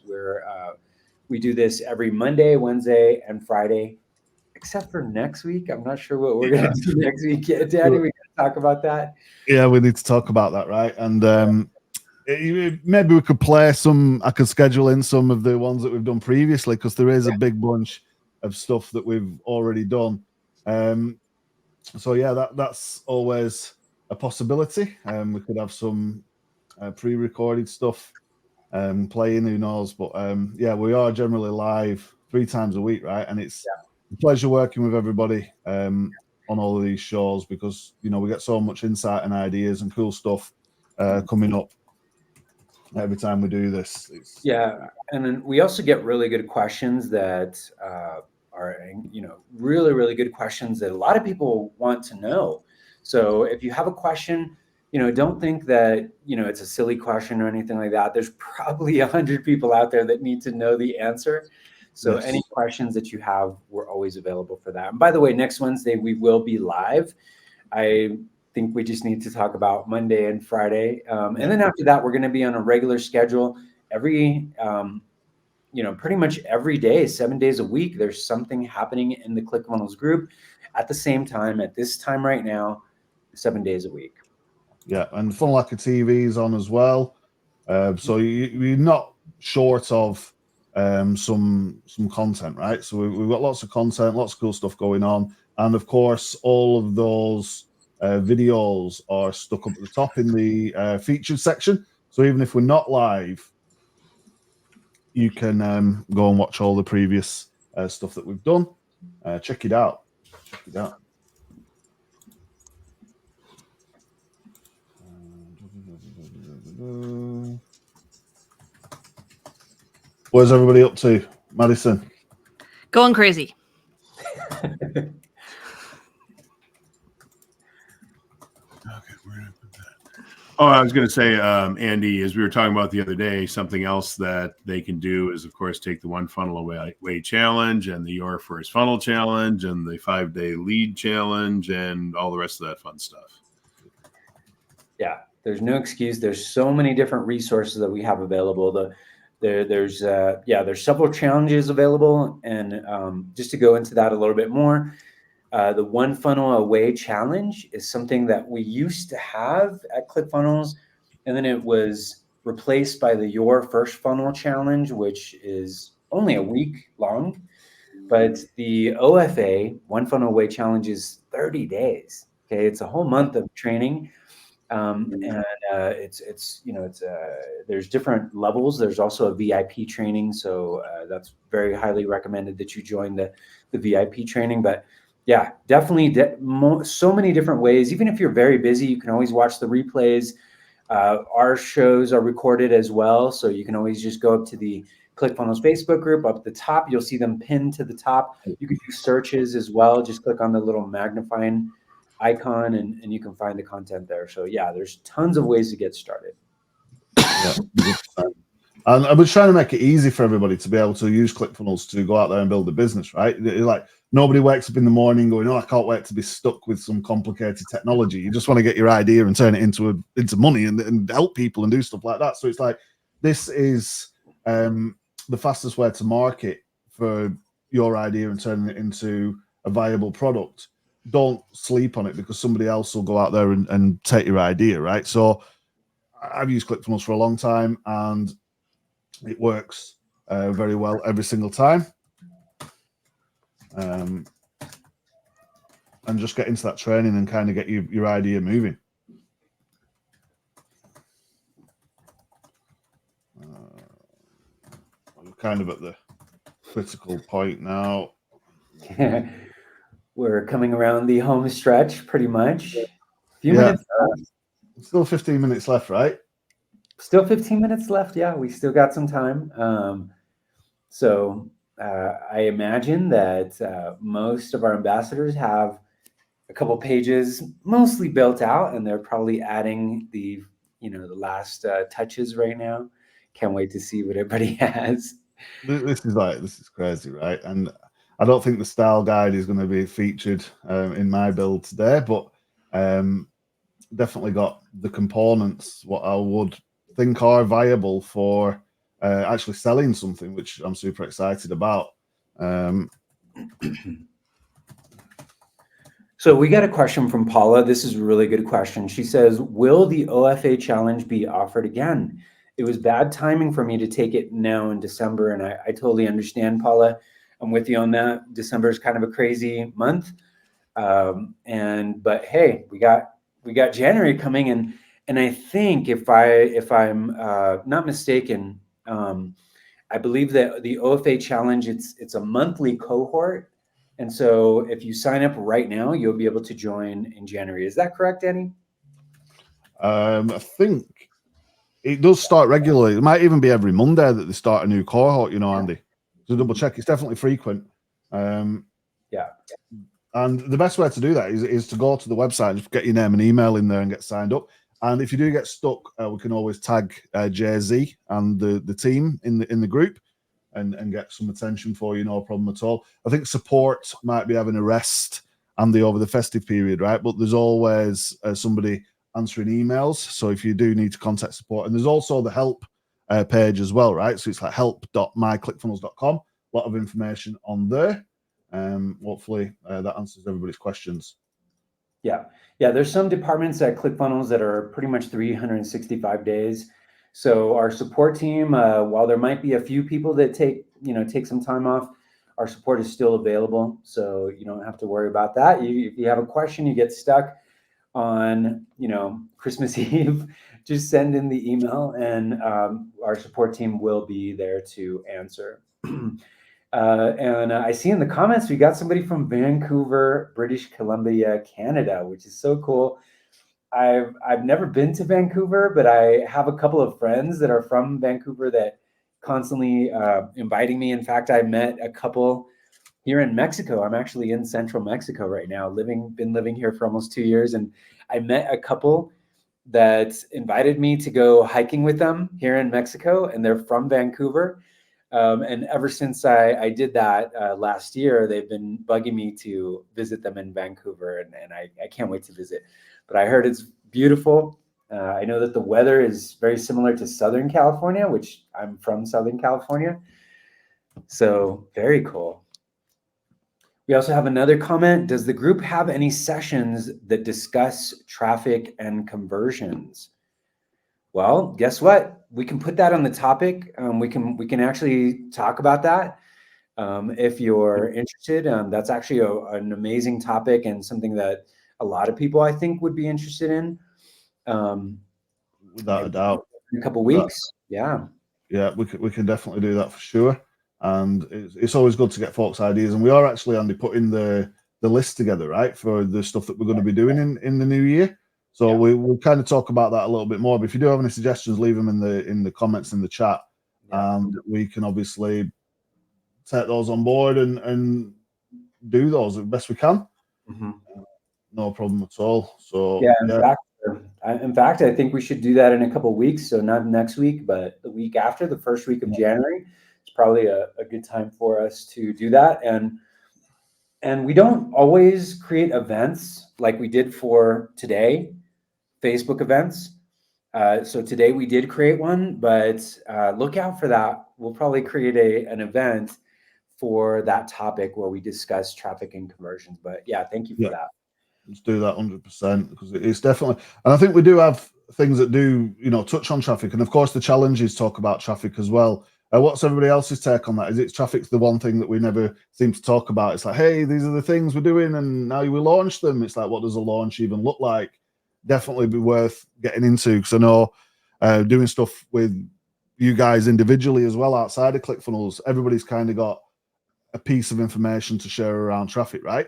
we do this every Monday, Wednesday, and Friday. Except for next week. I'm not sure what we're going to do next week. Daddy, we got to talk about that. Yeah, we need to talk about that, right? And maybe we could I could schedule in some of the ones that we've done previously, because there is a big bunch of stuff that we've already done. So yeah, that's always a possibility. We could have some pre-recorded stuff playing, who knows? But yeah, we are generally live 3 times a week, right? And it's a pleasure working with everybody on all of these shows, because we get so much insight and ideas and cool stuff coming up every time we do this. And then we also get really good questions that are really, really good questions that a lot of people want to know. So if you have a question, don't think that it's a silly question or anything like that. There's probably 100 people out there that need to know the answer. So any questions that you have, we're always available for that. And by the way, next Wednesday, we will be live. I think we just need to talk about Monday and Friday. And then after that, we're going to be on a regular schedule. every pretty much every day, 7 days a week, there's something happening in the ClickFunnels group at the same time, at this time right now, 7 days a week. Yeah, and Funnel Hacker TV is on as well. So you're not short of some content, right? So we've got lots of content, lots of cool stuff going on. And of course, all of those videos are stuck up at the top in the featured section. So even if we're not live, you can go and watch all the previous stuff that we've done. Check it out. Check it out. Where's everybody up to? Madison? Going crazy. Oh, I was going to say, Andy, as we were talking about the other day, something else that they can do is, of course, take the One Funnel Away challenge and the Your First Funnel challenge and the 5-day lead challenge and all the rest of that fun stuff. Yeah, there's no excuse. There's so many different resources that we have available. There's several challenges available, and just to go into that a little bit more. The One Funnel Away challenge is something that we used to have at ClickFunnels, and then it was replaced by the Your First Funnel challenge, which is only a week long. But the OFA, One Funnel Away challenge, is 30 days. Okay, it's a whole month of training. There's different levels. There's also a VIP training. So that's very highly recommended that you join the VIP training. But yeah, definitely so many different ways. Even if you're very busy, you can always watch the replays. Our shows are recorded as well. So you can always just go up to the ClickFunnels Facebook group. Up at the top, you'll see them pinned to the top. You can do searches as well. Just click on the little magnifying icon and you can find the content there. So yeah, there's tons of ways to get started. Yeah. And I was trying to make it easy for everybody to be able to use ClickFunnels to go out there and build a business, right? Like nobody wakes up in the morning going, "Oh, I can't wait to be stuck with some complicated technology." You just want to get your idea and turn it into money and help people and do stuff like that. So it's like, this is the fastest way to market for your idea and turning it into a viable product. Don't sleep on it because somebody else will go out there and take your idea, right? So I've used ClickFunnels for a long time and it works very well every single time. And just get into that training and kind of get your idea moving. We're kind of at the critical point now. We're coming around the home stretch pretty much. A few Yeah. minutes left. Still 15 minutes left, right? Still 15 minutes left. Yeah, we still got some time. So I imagine that most of our ambassadors have a couple pages mostly built out, and they're probably adding the last touches right now. Can't wait to see what everybody has. This is crazy, right? And I don't think the style guide is going to be featured in my build today, but definitely got the components what I would think are viable for actually selling something, which I'm super excited about. So we got a question from Paula. This is a really good question. She says, will the OFA challenge be offered again? It was bad timing for me to take it now in December, and I totally understand, Paula. I'm with you on that. December is kind of a crazy month. But hey, we got January coming, and I think if I'm not mistaken, I believe that the OFA challenge, it's a monthly cohort. And so if you sign up right now, you'll be able to join in January. Is that correct, Danny? I think it does start regularly. It might even be every Monday that they start a new cohort, Andy. So double check. It's definitely frequent. Yeah. And the best way to do that is to go to the website and just get your name and email in there and get signed up. And if you do get stuck, we can always tag JZ and the team in the group and get some attention for you, no problem at all. I think support might be having a rest, Andy, over the festive period, right? But there's always somebody answering emails. So if you do need to contact support, and there's also the help page as well, right? So it's like help.myclickfunnels.com. A lot of information on there. Hopefully that answers everybody's questions. Yeah. There's some departments at ClickFunnels that are pretty much 365 days. So our support team, while there might be a few people that take some time off, our support is still available. So you don't have to worry about that. If you have a question, you get stuck on, Christmas Eve, just send in the email and our support team will be there to answer. And I see in the comments, we got somebody from Vancouver, British Columbia, Canada, which is so cool. I've never been to Vancouver, but I have a couple of friends that are from Vancouver that constantly inviting me. In fact, I met a couple here in Mexico. I'm actually in central Mexico right now, been living here for almost 2 years. And I met a couple that invited me to go hiking with them here in Mexico, and they're from Vancouver. And ever since I did that last year, they've been bugging me to visit them in Vancouver, and I can't wait to visit. But I heard it's beautiful. I know that the weather is very similar to Southern California, which I'm from Southern California. So very cool. We also have another comment. Does the group have any sessions that discuss traffic and conversions? Well, guess what? We can put that on the topic. We can actually talk about that if you're interested. That's actually an amazing topic and something that a lot of people, I think, would be interested in. Without a doubt. In a couple weeks. Yeah, we can definitely do that for sure. And it's always good to get folks' ideas. And we are actually, Andy, putting the list together, right, for the stuff that we're going to be doing in the new year. So we'll kind of talk about that a little bit more. But if you do have any suggestions, leave them in the comments in the chat, and we can obviously take those on board and do those as best we can. Mm-hmm. No problem at all. So in fact, I think we should do that in a couple of weeks. So not next week, but the week after, the first week of January. It's probably a good time for us to do that. And we don't always create events like we did for today, Facebook events. So today we did create one, but look out for that. We'll probably create an event for that topic where we discuss traffic and conversions. But yeah, thank you for that. Let's do that 100%, because it's definitely, and I think we do have things that do, touch on traffic. And of course, the challenges talk about traffic as well. What's everybody else's take on that? Is it traffic's the one thing that we never seem to talk about? It's like, hey, these are the things we're doing, and now we launch them. It's like, what does a launch even look like? Definitely be worth getting into, because I know doing stuff with you guys individually as well outside of ClickFunnels, everybody's kind of got a piece of information to share around traffic, right?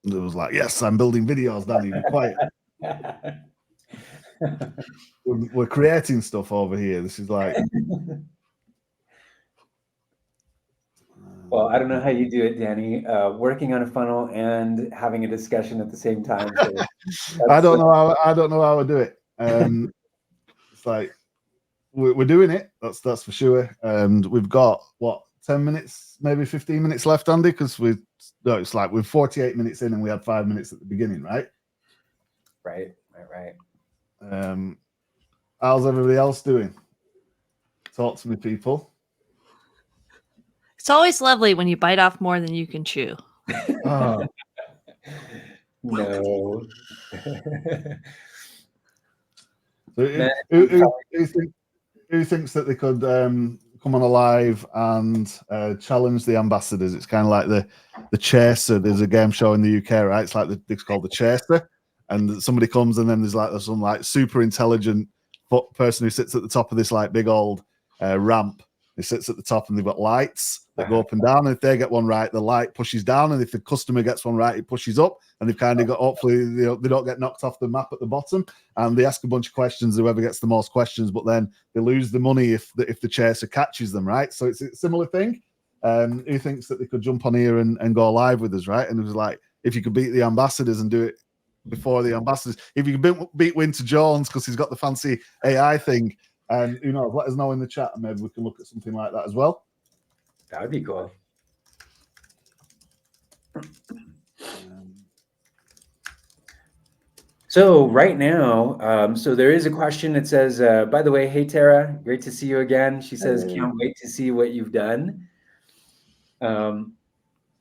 It was like, yes, I'm building videos, Danny. Be quiet. We're creating stuff over here. This is like. Well, I don't know how you do it, Danny. Working on a funnel and having a discussion at the same time. So I don't know how I do it. It's like we're doing it. That's for sure. And we've got 10 minutes, maybe 15 minutes left, Andy, because it's like we're 48 minutes in and we had 5 minutes at the beginning, right? Right. How's everybody else doing? Talk to me, people. It's always lovely when you bite off more than you can chew. Oh. No. So who thinks that they could come on a live and challenge the ambassadors? It's kind of like the Chaser. There's a game show in the UK, right? It's like it's called the Chaser, and somebody comes and then there's some like super intelligent person who sits at the top of this like big old ramp. He sits at the top and they've got lights that go up and down. And if they get one right, the light pushes down. And if the customer gets one right, it pushes up. And they've kind of got, hopefully, they don't get knocked off the map at the bottom. And they ask a bunch of questions, whoever gets the most questions, but then they lose the money if the chaser catches them, right? So it's a similar thing. Who thinks that they could jump on here and go live with us, right? And it was like, if you could beat the ambassadors and do it before the ambassadors, if you could beat Winter Jones because he's got the fancy AI thing, and let us know in the chat, and maybe we can look at something like that as well. That would be cool. So right now, so there is a question that says, by the way, hey, Tara, great to see you again. She says, can't wait to see what you've done. And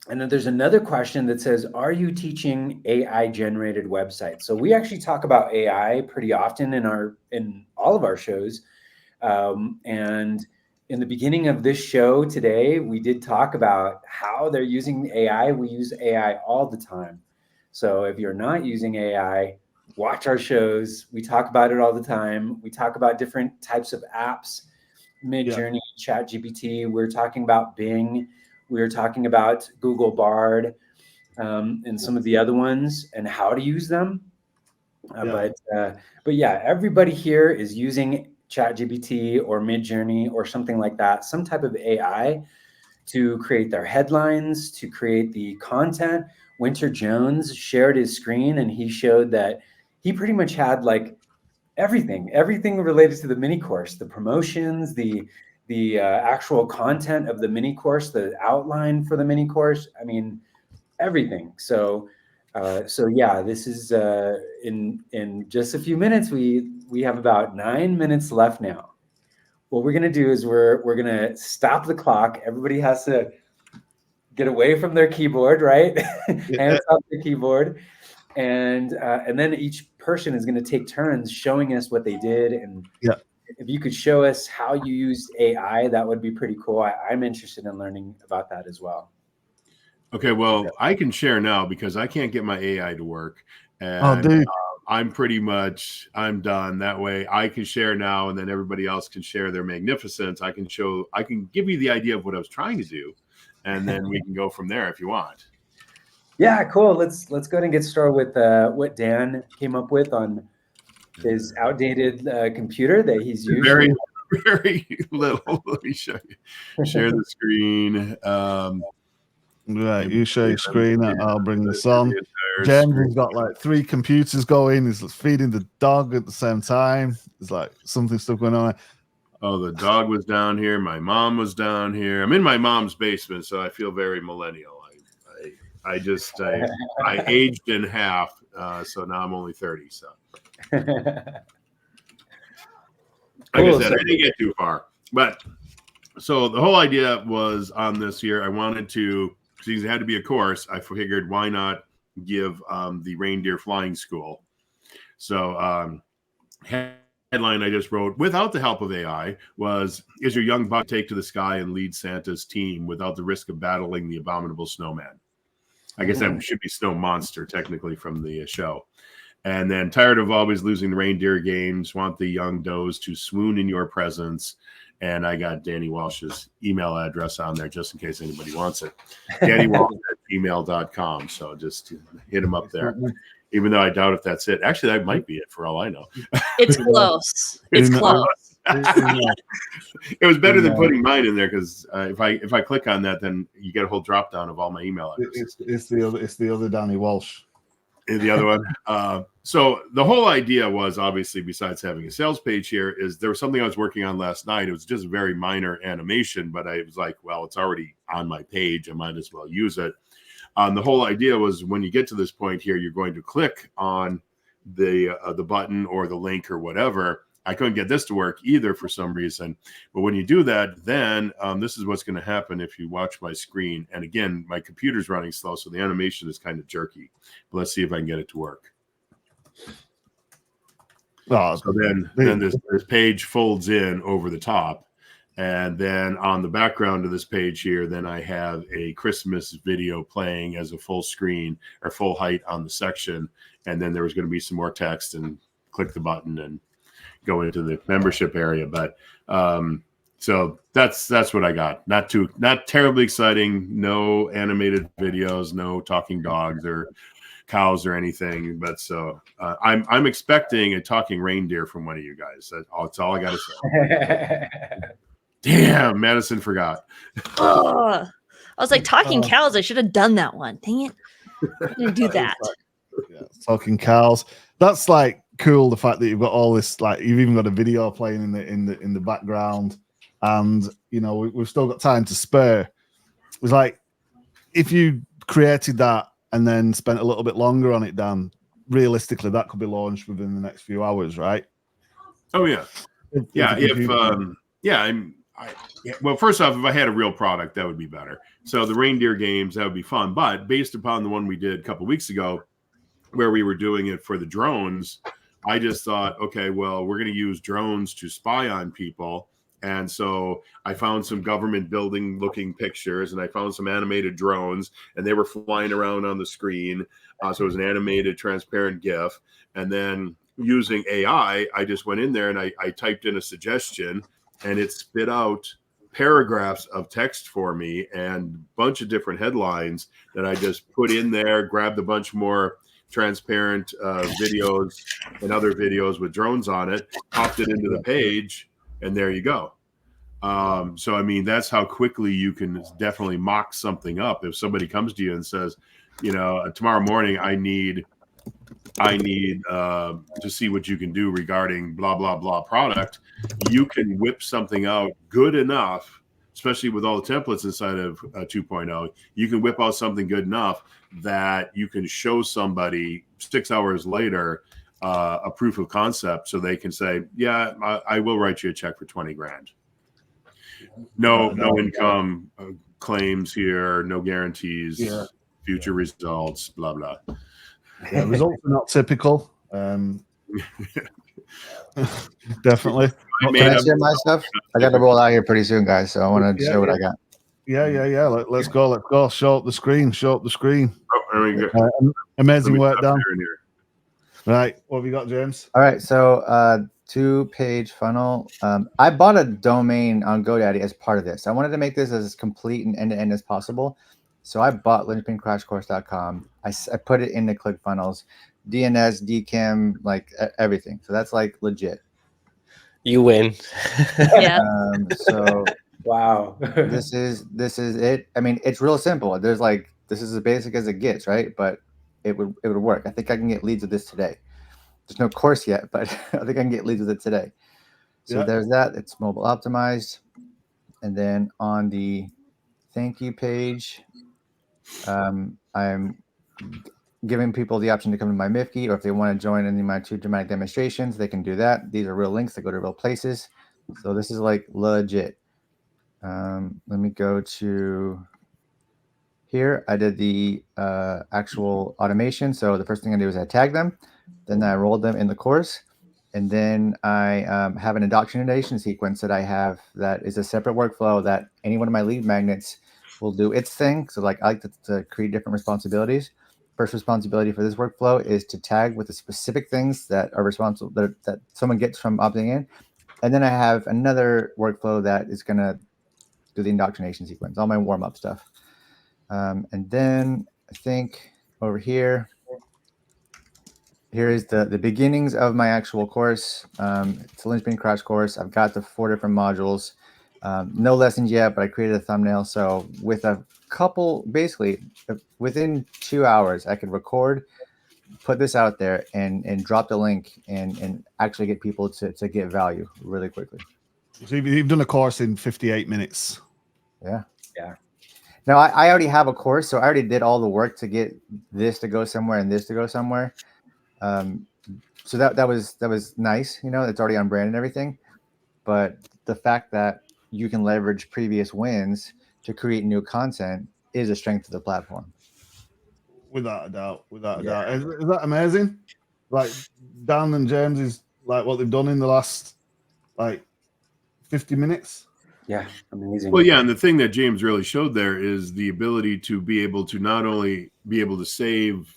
then there's another question that says, are you teaching AI generated websites? So we actually talk about AI pretty often in all of our shows. And in the beginning of this show today, we did talk about how they're using AI. We use AI all the time. So if you're not using AI, watch our shows. We talk about it all the time. We talk about different types of apps, MidJourney, ChatGPT. We're talking about Bing. We're talking about Google Bard, and some of the other ones and how to use them. But yeah, everybody here is using ChatGPT or MidJourney or something like that, some type of AI to create their headlines, to create the content. Winter Jones shared his screen and he showed that he pretty much had like everything related to the mini course, the promotions, the actual content of the mini course, the outline for the mini course. I mean, everything. So yeah, this is in just a few minutes. We have about 9 minutes left now. What we're gonna do is we're gonna stop the clock. Everybody has to get away from their keyboard, right? Hands off the keyboard, and then each person is gonna take turns showing us what they did. And if you could show us how you used AI, that would be pretty cool. I'm interested in learning about that as well. Okay, well, I can share now because I can't get my AI to work. And dude. I'm done. That way I can share now and then everybody else can share their magnificence. I can give you the idea of what I was trying to do, and then we can go from there if you want. Yeah, cool. Let's go ahead and get started with what Dan came up with on his outdated computer that he's used. Very, very little. Let me show you. Share the screen. Right, you share your screen. I'll bring this on. James has got like 3 computers going. He's feeding the dog at the same time. There's like something still going on. Oh, the dog was down here. My mom was down here. I'm in my mom's basement, so I feel very millennial. I aged in half, so now I'm only 30. So, like I said, I didn't get too far. But so the whole idea was on this year, I wanted to, since it had to be a course, I figured why not give the reindeer flying school. So headline I just wrote without the help of AI was, is your young buck take to the sky and lead Santa's team without the risk of battling the abominable snowman? I guess that should be Snow Monster technically from the show. And then tired of always losing the reindeer games, want the young does to swoon in your presence. And I got Danny Walsh's email address on there just in case anybody wants it. DannyWalsh@gmail.com. So just hit him up there. Even though I doubt if that's it. Actually, that might be it for all I know. It's close. It's close. It was better than putting mine in there because if I click on that, then you get a whole drop down of all my email addresses. It's the other Danny Walsh. The other one. So the whole idea was, obviously, besides having a sales page here, is there was something I was working on last night. It was just very minor animation, but I was like, well, it's already on my page. I might as well use it. The whole idea was when you get to this point here, you're going to click on the button or the link or whatever. I couldn't get this to work either for some reason. But when you do that, then this is what's going to happen if you watch my screen. And again, my computer's running slow, so the animation is kind of jerky. But let's see if I can get it to work. So then this page folds in over the top. And then on the background of this page here, then I have a Christmas video playing as a full screen or full height on the section. And then there was going to be some more text, and click the button and go into the membership area. But so that's what I got. Not terribly exciting. No animated videos, no talking dogs or cows or anything. But so I'm expecting a talking reindeer from one of you guys. That's all I got to say. Damn, Madison forgot. I was like, talking cows. I should have done that one. Dang it. I didn't do that. Talking cows. That's like cool. The fact that you've got all this, like you've even got a video playing in the background, and you know we've still got time to spare. It was like if you created that and then spent a little bit longer on it, Dan, realistically, that could be launched within the next few hours, right? Oh yeah. Well, first off, if I had a real product, that would be better. So the reindeer games, that would be fun. But based upon the one we did a couple of weeks ago, where we were doing it for the drones, I just thought, okay, well, we're going to use drones to spy on people. And so I found some government building looking pictures, and I found some animated drones, and they were flying around on the screen. So it was an animated, transparent GIF. And then using AI, I just went in there and I typed in a suggestion, and it spit out paragraphs of text for me and a bunch of different headlines that I just put in there, grabbed a bunch more transparent videos and other videos with drones on it, popped it into the page, and there you go. So, I mean, that's how quickly you can definitely mock something up. If somebody comes to you and says, you know, tomorrow morning, I need to see what you can do regarding blah, blah, blah product, you can whip something out good enough, especially with all the templates inside of 2.0, you can whip out something good enough that you can show somebody 6 hours later a proof of concept, so they can say, yeah, I will write you a check for 20 grand. No income claims here, no guarantees, future results, blah, blah. Yeah, results are not typical. Definitely. Can I share my stuff? I got to roll out here pretty soon, guys. So I want to show what I got. Yeah. Let's go. Show up the screen. Oh, there we go. Amazing work, Dan. Right. What have you got, James? All right. So 2-page funnel. I bought a domain on GoDaddy as part of this. I wanted to make this as complete and end-to-end as possible. So I bought linchpincrashcourse.com. I put it into ClickFunnels, DNS, DKIM, like everything. So that's like legit. You win. Yeah. So Wow. this is it. I mean, it's real simple. There's like, this is as basic as it gets, right? But it would work. I think I can get leads with this today. There's no course yet, but I think I can get leads with it today. So there's that. It's mobile optimized. And then on the thank you page, I'm giving people the option to come to my Mifki, or if they want to join any of my 2 dramatic demonstrations, they can do that. These are real links that go to real places. So this is like legit. Let me go to here. I did the actual automation. So the first thing I do is I tag them, then I rolled them in the course, and then I have an indoctrination sequence that I have that is a separate workflow that any one of my lead magnets will do its thing. So like I like to create different responsibilities. First responsibility for this workflow is to tag with the specific things that are responsible that someone gets from opting in. And then I have another workflow that is going to do the indoctrination sequence, all my warm-up stuff. And then I think over here is the beginnings of my actual course. It's a Linchpin Crash course. I've got the 4 different modules. No lessons yet, but I created a thumbnail. So with a couple, basically within 2 hours, I could record, put this out there, and drop the link and actually get people to get value really quickly. So you've done a course in 58 minutes. Yeah. Now I already have a course, so I already did all the work to get this to go somewhere and this to go somewhere. So that was nice. You know, it's already on brand and everything. But the fact that you can leverage previous wins to create new content is a strength of the platform. Without a doubt. Is that amazing? Like Dan and James is like what they've done in the last like 50 minutes. Yeah, amazing. Well, yeah, and the thing that James really showed there is the ability to be able to not only be able to save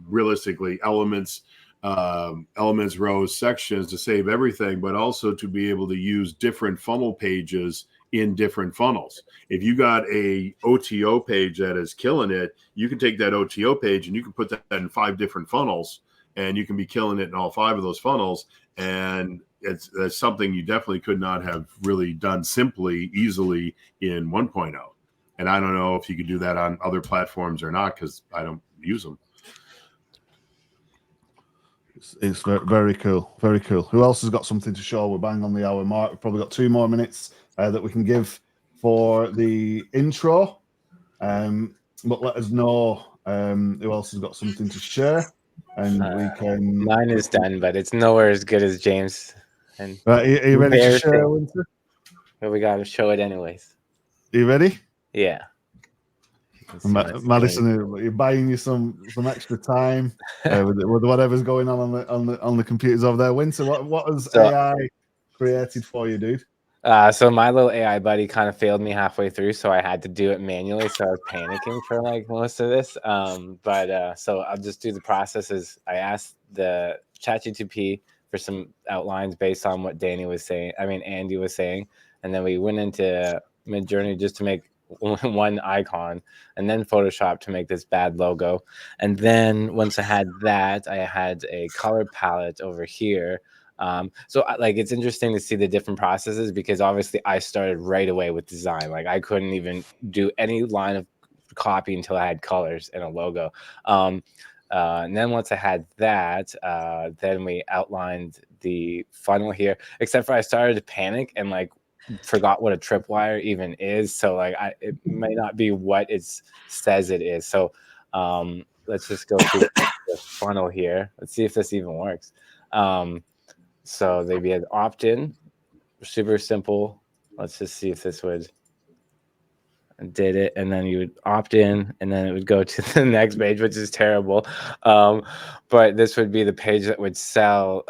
realistically elements, rows, sections to save everything, but also to be able to use different funnel pages in different funnels. If you got a OTO page that is killing it, you can take that OTO page and you can put that in 5 different funnels, and you can be killing it in all 5 of those funnels. And it's something you definitely could not have really done easily in 1.0. And I don't know if you could do that on other platforms or not, because I don't use them. It's very cool. Very cool. Who else has got something to show? We're bang on the hour mark. We've probably got 2 more minutes that we can give for the intro. But let us know who else has got something to share. and we can. Mine is done, but it's nowhere as good as James. And Right, are you ready to Bear share, thing. Winter? but we got to show it anyways. Are you ready? Yeah. You can see my screen. Madison, you're buying you some extra time with whatever's going on the computers over there. Winter, what has So- AI created for you, dude? So my little AI buddy kind of failed me halfway through, so I had to do it manually. So I was panicking for like most of this. So I'll just do the processes. I asked the ChatGPT for some outlines based on what Andy was saying, and then we went into MidJourney just to make one icon, and then Photoshop to make this bad logo. And then once I had that, I had a color palette over here. Like it's interesting to see the different processes, because obviously I started right away with design. Like I couldn't even do any line of copy until I had colors and a logo. And then once I had that, then we outlined the funnel here, except for I started to panic and like forgot what a tripwire even is. So like it may not be what it says it is. So let's just go through the funnel here. Let's see if this even works. So they'd be an opt-in, super simple. Let's just see if this would did it, and then you would opt in, and then it would go to the next page, which is terrible. But this would be the page that would sell.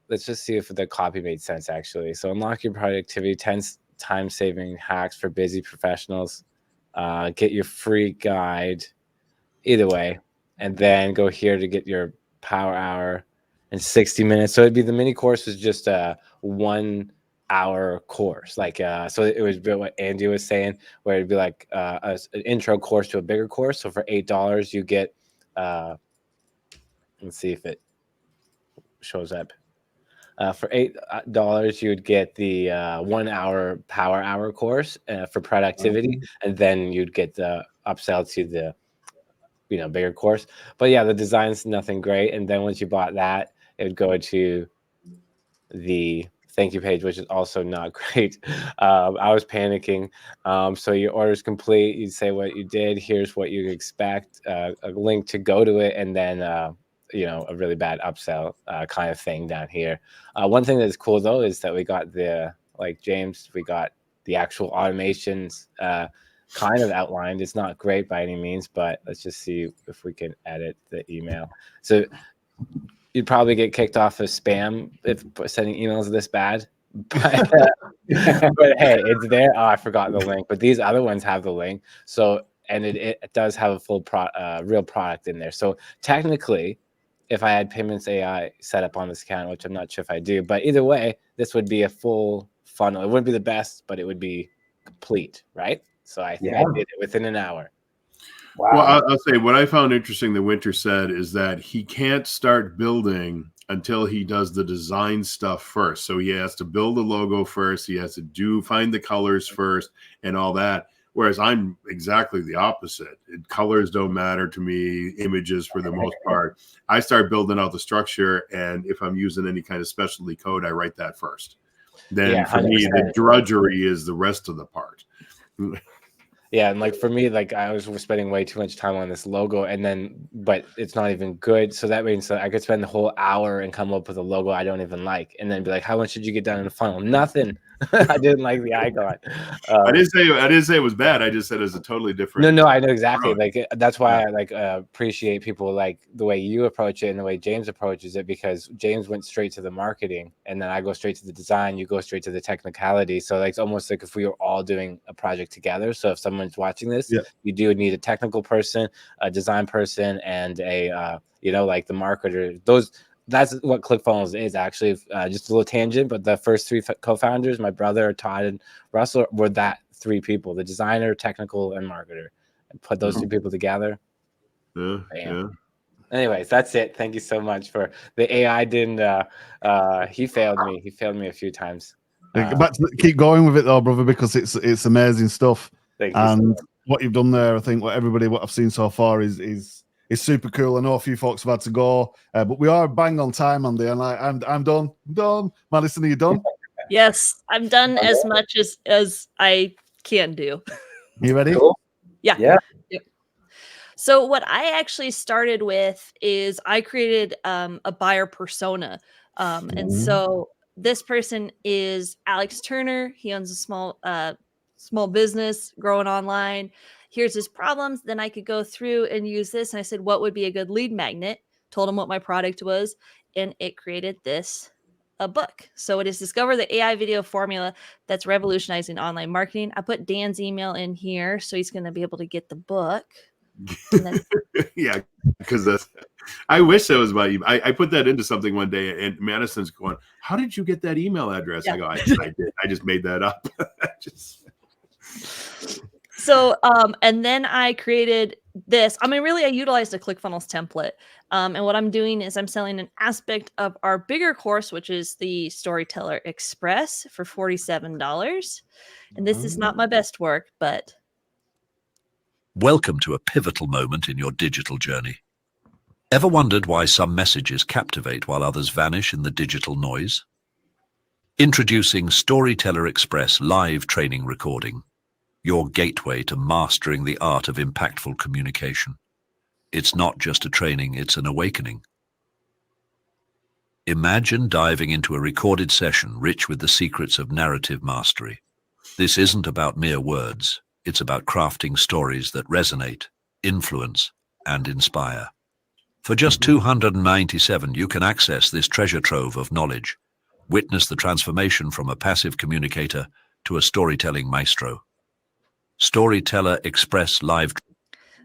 Let's just see if the copy made sense actually. So unlock your productivity, 10 time-saving hacks for busy professionals. Get your free guide. Either way, and then go here to get your power hour in 60 minutes. So it'd be the mini course is just a 1 hour course. Like, so it was what Andy was saying, where it'd be like an intro course to a bigger course. So for $8, you get, let's see if it shows up. For $8, you would get the 1 hour power hour course for productivity, and then you'd get the upsell to the bigger course. But yeah, the design's nothing great. And then once you bought that, it would go to the thank you page, which is also not great. I was panicking. So your order's complete. You say what you did. Here's what you expect. A link to go to it, and then a really bad upsell kind of thing down here. One thing that's cool though is that we got James, we got the actual automations kind of outlined. It's not great by any means, but let's just see if we can edit the email. So you'd probably get kicked off of spam if sending emails this bad. But hey, it's there. Oh, I forgot the link. But these other ones have the link. So, and it does have a full real product in there. So technically, if I had Payments AI set up on this account, which I'm not sure if I do, but either way, this would be a full funnel. It wouldn't be the best, but it would be complete, right? So I think I did it within an hour. Wow. Well, I'll say what I found interesting that Winter said is that he can't start building until he does the design stuff first. So he has to build the logo first. He has to find the colors first and all that. Whereas I'm exactly the opposite. Colors don't matter to me, images for the most part. I start building out the structure, and if I'm using any kind of specialty code, I write that first. Then for me, the drudgery is the rest of the part. Yeah, and like for me, like I was spending way too much time on this logo, but it's not even good. So that means that I could spend the whole hour and come up with a logo I don't even like, and then be like, "How much did you get done in the funnel?" Nothing. I didn't like the icon. I didn't say it was bad. I just said it's a totally different. No, I know exactly. approach. Like that's why I appreciate people like the way you approach it and the way James approaches it, because James went straight to the marketing, and then I go straight to the design. You go straight to the technicality. So like it's almost like if we were all doing a project together. So if someone's watching this, you do need a technical person, a design person, and a like the marketer. That's what ClickFunnels is actually. Just a little tangent, but the first three co-founders, my brother, Todd, and Russell, were that three people: the designer, technical, and marketer. And put those two people together. Yeah. Anyways, that's it. Thank you so much for the AI. He failed me. He failed me a few times. Keep going with it though, brother, because it's amazing stuff. Thank you and so much. What you've done there, I think what I've seen so far is super cool. I know a few folks have had to go, but we are bang on time, Andy, and I'm done. I'm done. Madison, are you done? Yes, I'm done as much as I can do. You ready? Cool. Yeah. Yeah. So what I actually started with is I created a buyer persona. And so this person is Alex Turner. He owns a small business growing online. Here's his problems. Then I could go through and use this. And I said, what would be a good lead magnet? Told him what my product was, and it created this a book. So it is Discover the AI Video Formula that's revolutionizing online marketing. I put Dan's email in here, so he's going to be able to get the book. And then Yeah, because that's. I wish that was my email. I put that into something one day, and Madison's going, "How did you get that email address?" Yeah. I go, "I did. I just made that up." So, and then I created this. I mean, really, I utilized a ClickFunnels template. And what I'm doing is I'm selling an aspect of our bigger course, which is the Storyteller Express for $47. And this is not my best work, but Welcome to a pivotal moment in your digital journey. Ever wondered why some messages captivate while others vanish in the digital noise? Introducing Storyteller Express live training recording, your gateway to mastering the art of impactful communication. It's not just a training, it's an awakening. Imagine diving into a recorded session rich with the secrets of narrative mastery. This isn't about mere words. It's about crafting stories that resonate, influence, and inspire. For just $297, you can access this treasure trove of knowledge. Witness the transformation from a passive communicator to a storytelling maestro. Storyteller Express Live.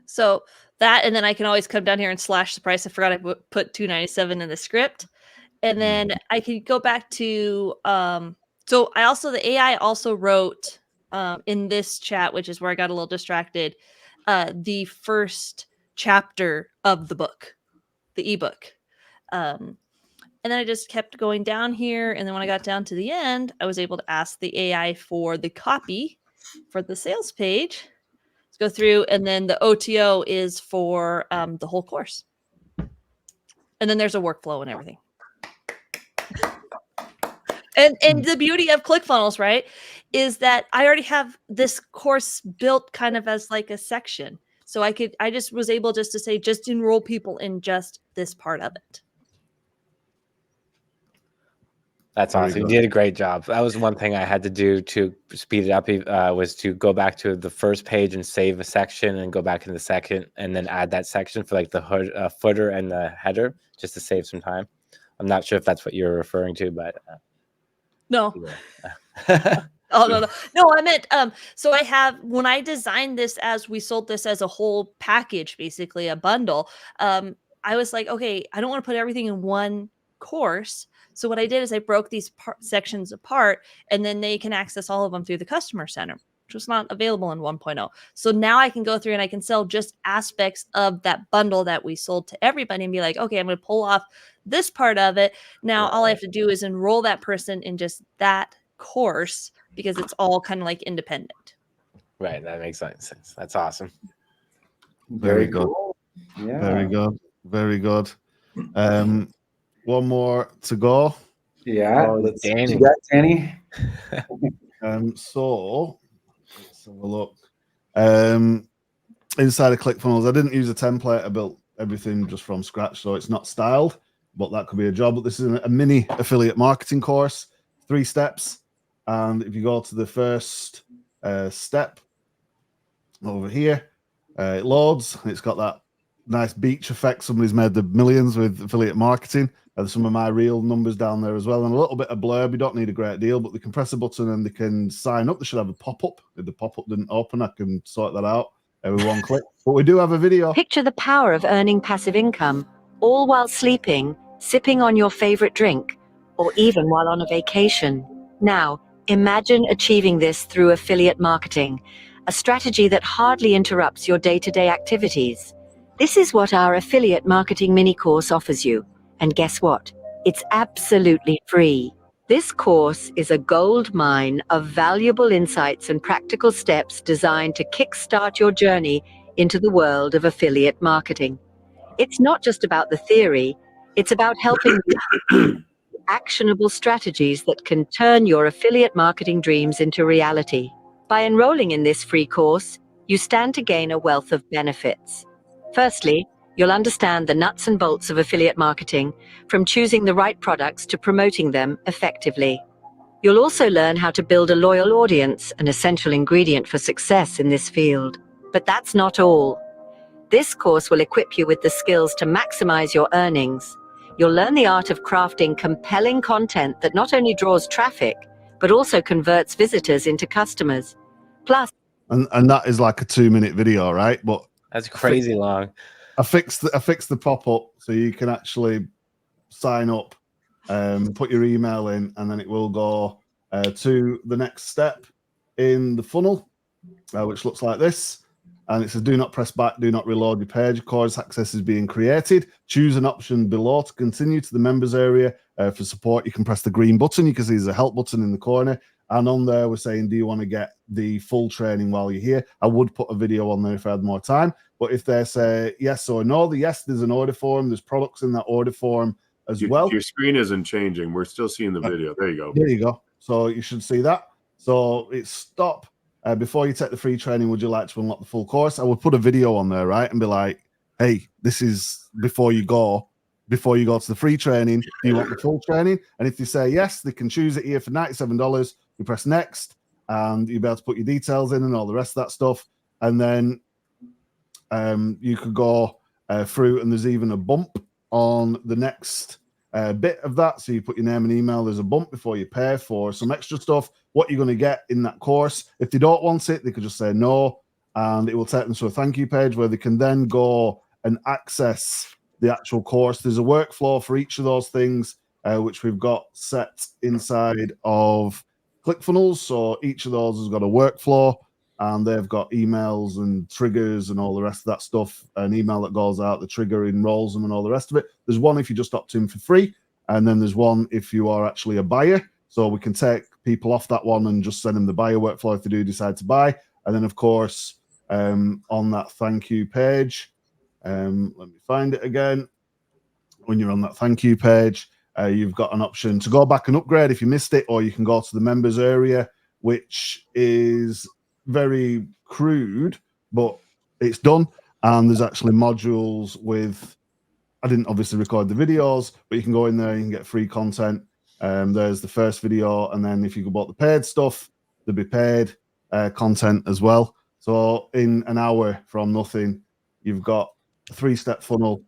so that, and then I can always come down here and slash the price. I forgot I put $297 in the script. And then I could go back to, so the AI also wrote in this chat, which is where I got a little distracted, the first chapter of the book, the ebook. And then I just kept going down here. And then when I got down to the end, I was able to ask the AI for the copy for the sales page. Let's go through. And then the OTO is for the whole course. And then there's a workflow and everything. And the beauty of ClickFunnels, right, is that I already have this course built kind of as like a section. So I just was able just to say, just enroll people in just this part of it. That's Very awesome. You good. did a great job. That was one thing I had to do to speed it up, was to go back to the first page and save a section and go back in the second and then add that section for like the footer and the header just to save some time. I'm not sure if that's what you're referring to, but No. yeah. Oh, no, I meant, so I have, when I designed this we sold this as a whole package, basically a bundle, I was like, okay, I don't want to put everything in one course. So what I did is I broke these sections apart, and then they can access all of them through the customer center, which was not available in 1.0. So now I can go through and I can sell just aspects of that bundle that we sold to everybody and be like, okay, I'm going to pull off this part of it. Now all I have to do is enroll that person in just that course, because it's all kind of like independent. Right. That makes sense. That's awesome. Very good. Cool. Yeah. Very good. Very good. One more to go. Yeah. Oh, Let's Danny. do that, Danny. So let's have a look. Inside of ClickFunnels, I didn't use a template. I built everything just from scratch, so it's not styled, but that could be a job. But this is a mini affiliate marketing course, 3 steps. And if you go to the first step over here, it loads. It's got that nice beach effect. Somebody's made the millions with affiliate marketing. There's some of my real numbers down there as well, and a little bit of blurb. You don't need a great deal, but they can press a button and they can sign up. They should have a pop-up. If the pop-up didn't open, I can sort that out with one click. But we do have a video. Picture the power of earning passive income, all while sleeping, sipping on your favorite drink, or even while on a vacation. Now, imagine achieving this through affiliate marketing, a strategy that hardly interrupts your day-to-day activities. This is what our affiliate marketing mini course offers you. And guess what? It's absolutely free. This course is a gold mine of valuable insights and practical steps designed to kickstart your journey into the world of affiliate marketing. It's not just about the theory, it's about helping you actionable strategies that can turn your affiliate marketing dreams into reality. By enrolling in this free course, you stand to gain a wealth of benefits. Firstly, you'll understand the nuts and bolts of affiliate marketing, from choosing the right products to promoting them effectively. You'll also learn how to build a loyal audience, an essential ingredient for success in this field. But that's not all. This course will equip you with the skills to maximize your earnings. You'll learn the art of crafting compelling content that not only draws traffic, but also converts visitors into customers. Plus, And that is like a 2-minute video, right? But That's crazy long. I fixed the pop-up so you can actually sign up, put your email in, and then it will go to the next step in the funnel, which looks like this. And it says, do not press back, do not reload your page. Course access is being created. Choose an option below to continue to the members area. For support, you can press the green button. You can see there's a help button in the corner. And on there, we're saying, do you want to get the full training while you're here? I would put a video on there if I had more time. But if they say yes or no, the yes, there's an order form. There's products in that order form as well. Your screen isn't changing. We're still seeing the video. There you go. There you go. So you should see that. So it's stop. Before you take the free training, would you like to unlock the full course? I would put a video on there, right? And be like, hey, this is before you go to the free training. Do you want the full training? And if they say yes, they can choose it here for $97. You press next, and you'll be able to put your details in and all the rest of that stuff. And then you could go through, and there's even a bump on the next bit of that. So you put your name and email. There's a bump before you pay for some extra stuff. What you're going to get in that course. If they don't want it, they could just say no, and it will take them to a thank you page where they can then go and access the actual course. There's a workflow for each of those things, which we've got set inside of ClickFunnels. So each of those has got a workflow, and they've got emails and triggers and all the rest of that stuff. An email that goes out, the trigger enrolls them and all the rest of it. There's one if you just opt in for free, and then there's one if you are actually a buyer. So we can take people off that one and just send them the buyer workflow if they do decide to buy. And then, of course, on that thank you page, let me find it again. When you're on that thank you page, you've got an option to go back and upgrade if you missed it, or you can go to the members area, which is very crude, but it's done. And there's actually modules with, I didn't obviously record the videos, but you can go in there, you can get free content. There's the first video, and then if you go bought the paid stuff, there'll be paid content as well. So in an hour from nothing, you've got a 3-step funnel,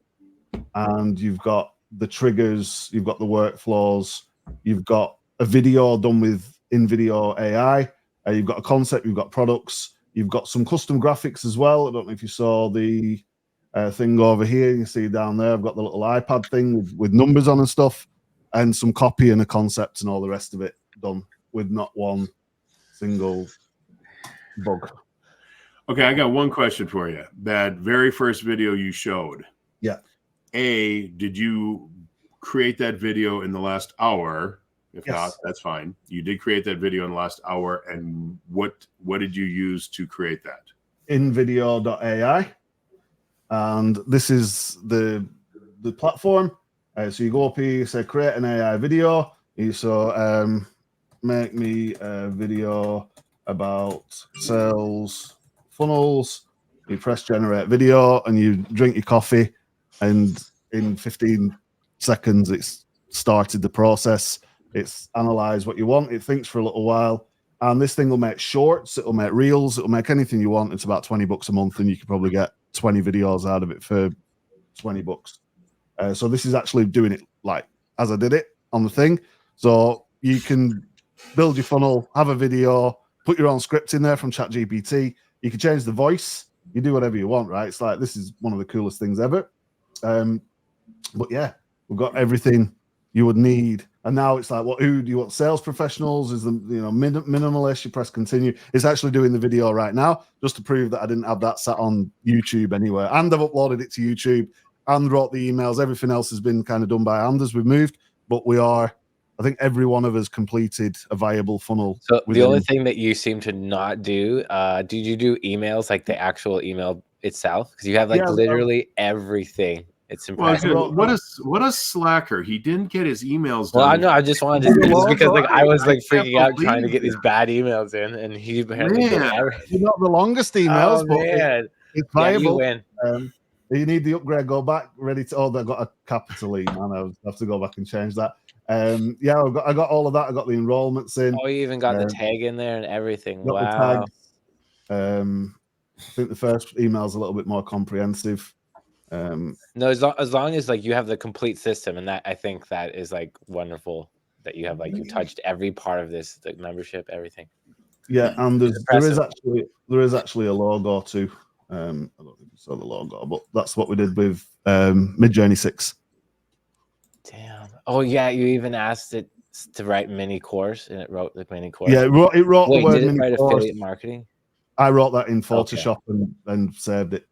and you've got the triggers, you've got the workflows, you've got a video done with in-video AI, you've got a concept, you've got products, you've got some custom graphics as well. I don't know if you saw the thing over here. You can see down there, I've got the little iPad thing with numbers on and stuff, and some copy and a concept and all the rest of it done with not one single bug. Okay, I got one question for you. That very first video you showed. Yeah. Did you create that video in the last hour? If Yes. not, that's fine. You did create that video in the last hour, and what did you use to create that? InVideo.ai, and this is the platform. So you go up here, you say create an AI video. You say make me a video about sales funnels. You press generate video, and you drink your coffee, and in 15 seconds it's started the process. It's analyzed what you want. It thinks for a little while, and this thing will make shorts. It'll make reels. It'll make anything you want. It's about $20 a month, and you can probably get 20 videos out of it for $20. So this is actually doing it like as I did it on the thing. So you can build your funnel, have a video, put your own script in there from ChatGPT. You can change the voice. You do whatever you want, right? It's like, this is one of the coolest things ever. But yeah, we've got everything you would need. And now it's like, who do you want? Sales professionals? Is the minimalist? You press continue. It's actually doing the video right now, just to prove that I didn't have that sat on YouTube anywhere. And I've uploaded it to YouTube and wrote the emails. Everything else has been kind of done by hand as we've moved. But I think every one of us completed a viable funnel. So the only thing that you seem to not do, did you do emails, like the actual email itself? Because you have literally everything. It's impressive. Well, what a slacker! He didn't get his emails done. Well, I know. I just wanted to just because I was freaking out trying to get these bad emails in, and he apparently did everything. Not the longest emails, but it's viable. Yeah, you win. You need the upgrade. Go back. Ready to. Oh, they got a capital E, man. I have to go back and change that. Yeah, I got all of that. I got the enrollments in. Oh, you even got the tag in there and everything. Got Wow. the tags. I think the first email's a little bit more comprehensive. No, as long as like you have the complete system, and that I think that is like wonderful that you have like you touched every part of this, the membership, everything. Yeah, and there is actually a logo too. I don't think you saw the logo, but that's what we did with MidJourney 6. Damn. Oh yeah, you even asked it to write mini course, and it wrote the mini course. Yeah, it wrote Wait, the word did it mini write course. affiliate marketing? I wrote that in Photoshop and saved it.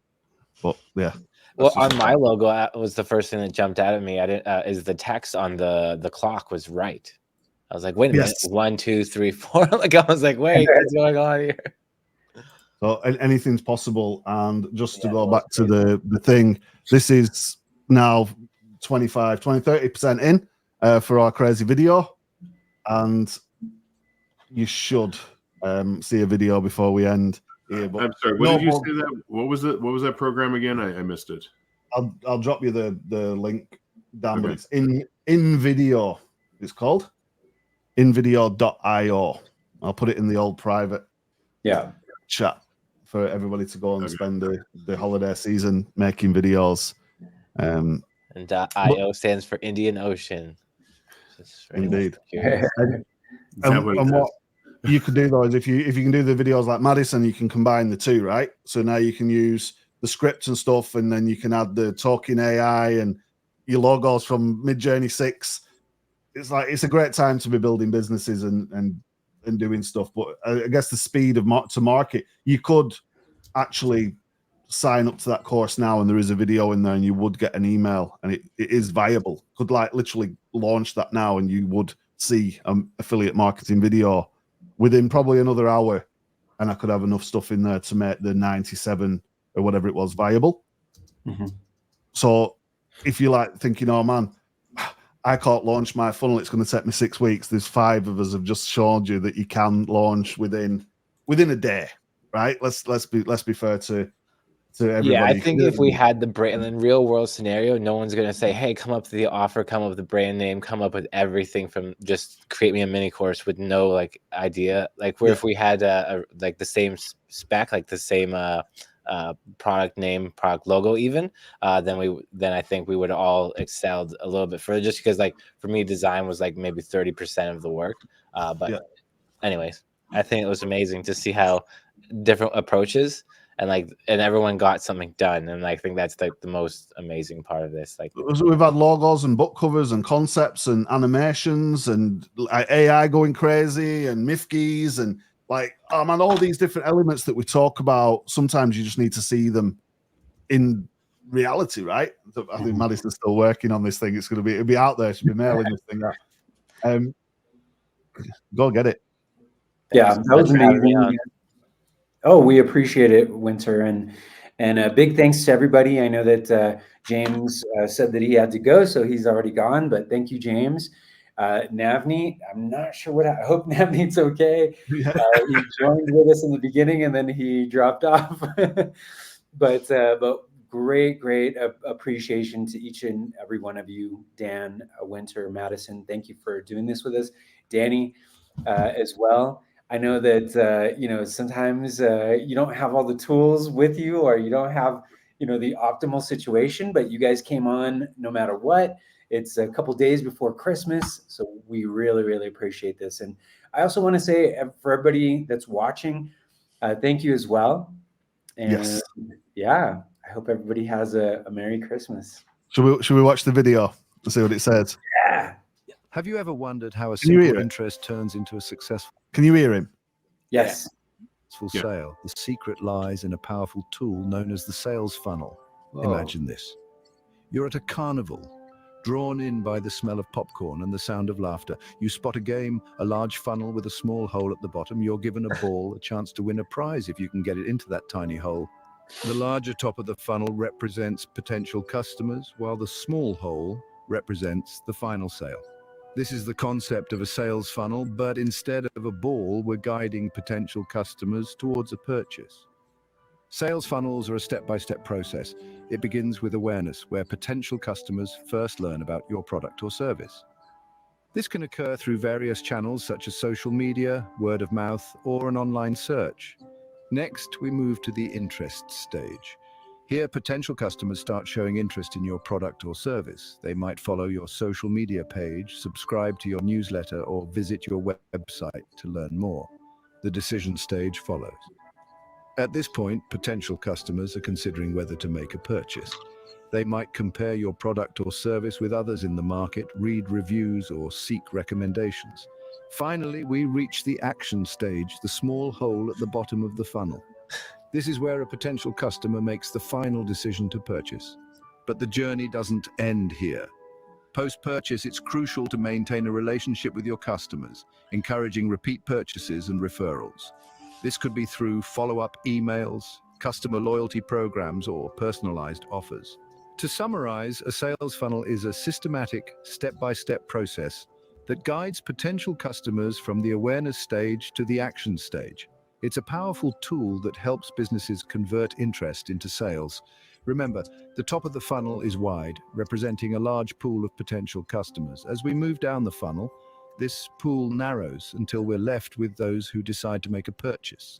But yeah. Well, on my logo was the first thing that jumped out at me. I didn't is the text on the clock was right. I was like, wait a minute, 1, 2, 3, 4. Like I was like, wait, what's going on here? So anything's possible. And just to go back to the thing, this is now 30% in for our crazy video. And you should see a video before we end here. But I'm sorry, what did you say that? What was that program again? I missed it. I'll drop you the link down, but it's in video. It's called invideo.io. I'll put it in the old private chat for everybody to go and spend the holiday season making videos. And .io stands for Indian Ocean. Indeed. And what you could do though is if you can do the videos like Madison, you can combine the two, right? So now you can use the script and stuff, and then you can add the talking AI and your logos from MidJourney 6. It's a great time to be building businesses and doing stuff. But I guess the speed of to market, you could actually sign up to that course now, and there is a video in there, and you would get an email, and it is viable. Could like literally launch that now, and you would see affiliate marketing video within probably another hour, and I could have enough stuff in there to make the 97 or whatever it was viable. Mm-hmm. So if you're like thinking, oh man, I can't launch my funnel, it's going to take me 6 weeks. There's 5 of us have just showed you that you can launch within a day, right? Let's be fair to everybody. Yeah, I think if we had the brand in real world scenario, no one's gonna say, "Hey, come up with the offer, come up with the brand name, come up with everything from just create me a mini course with no like idea." Like where if we had like the same spec, like the same product name, product logo, even then I think we would all excelled a little bit further. Just because like for me, design was like maybe 30% of the work. But anyways, I think it was amazing to see how different approaches. And everyone got something done, and I think that's like the most amazing part of this. Like we've had logos and book covers and concepts and animations and AI going crazy and Mifkeys and like man, all these different elements that we talk about. Sometimes you just need to see them in reality, right? I think Madison's still working on this thing. It'll be out there. She'll be mailing this thing out. Go get it. Yeah, that was amazing. Oh, we appreciate it, Winter, and a big thanks to everybody. I know that James said that he had to go, so he's already gone. But thank you, James. Navneet, I'm not sure I hope Navneet's okay. He joined with us in the beginning and then he dropped off. but great appreciation to each and every one of you, Dan, Winter, Madison. Thank you for doing this with us, Danny, as well. I know that sometimes you don't have all the tools with you, or you don't have the optimal situation, but you guys came on no matter what. It's a couple days before Christmas, so we really appreciate this. And I also want to say for everybody that's watching, thank you as well. And yeah, I hope everybody has a Merry Christmas. Should we watch the video to see what it says? Yeah. Have you ever wondered how a simple interest turns into a successful? Can you hear him? Yes. Sale? The secret lies in a powerful tool known as the sales funnel. Imagine this. You're at a carnival, drawn in by the smell of popcorn and the sound of laughter. You spot a game, a large funnel with a small hole at the bottom. You're given a ball, a chance to win a prize if you can get it into that tiny hole. The larger top of the funnel represents potential customers, while the small hole represents the final sale. This is the concept of a sales funnel, but instead of a ball, we're guiding potential customers towards a purchase. Sales funnels are a step-by-step process. It begins with awareness, where potential customers first learn about your product or service. This can occur through various channels such as social media, word of mouth, or an online search. Next, we move to the interest stage. Here, potential customers start showing interest in your product or service. They might follow your social media page, subscribe to your newsletter, or visit your website to learn more. The decision stage follows. At this point, potential customers are considering whether to make a purchase. They might compare your product or service with others in the market, read reviews, or seek recommendations. Finally, we reach the action stage, the small hole at the bottom of the funnel. This is where a potential customer makes the final decision to purchase. But the journey doesn't end here. Post-purchase, it's crucial to maintain a relationship with your customers, encouraging repeat purchases and referrals. This could be through follow-up emails, customer loyalty programs, or personalized offers. To summarize, a sales funnel is a systematic, step-by-step process that guides potential customers from the awareness stage to the action stage. It's a powerful tool that helps businesses convert interest into sales. Remember, the top of the funnel is wide, representing a large pool of potential customers. As we move down the funnel, this pool narrows until we're left with those who decide to make a purchase.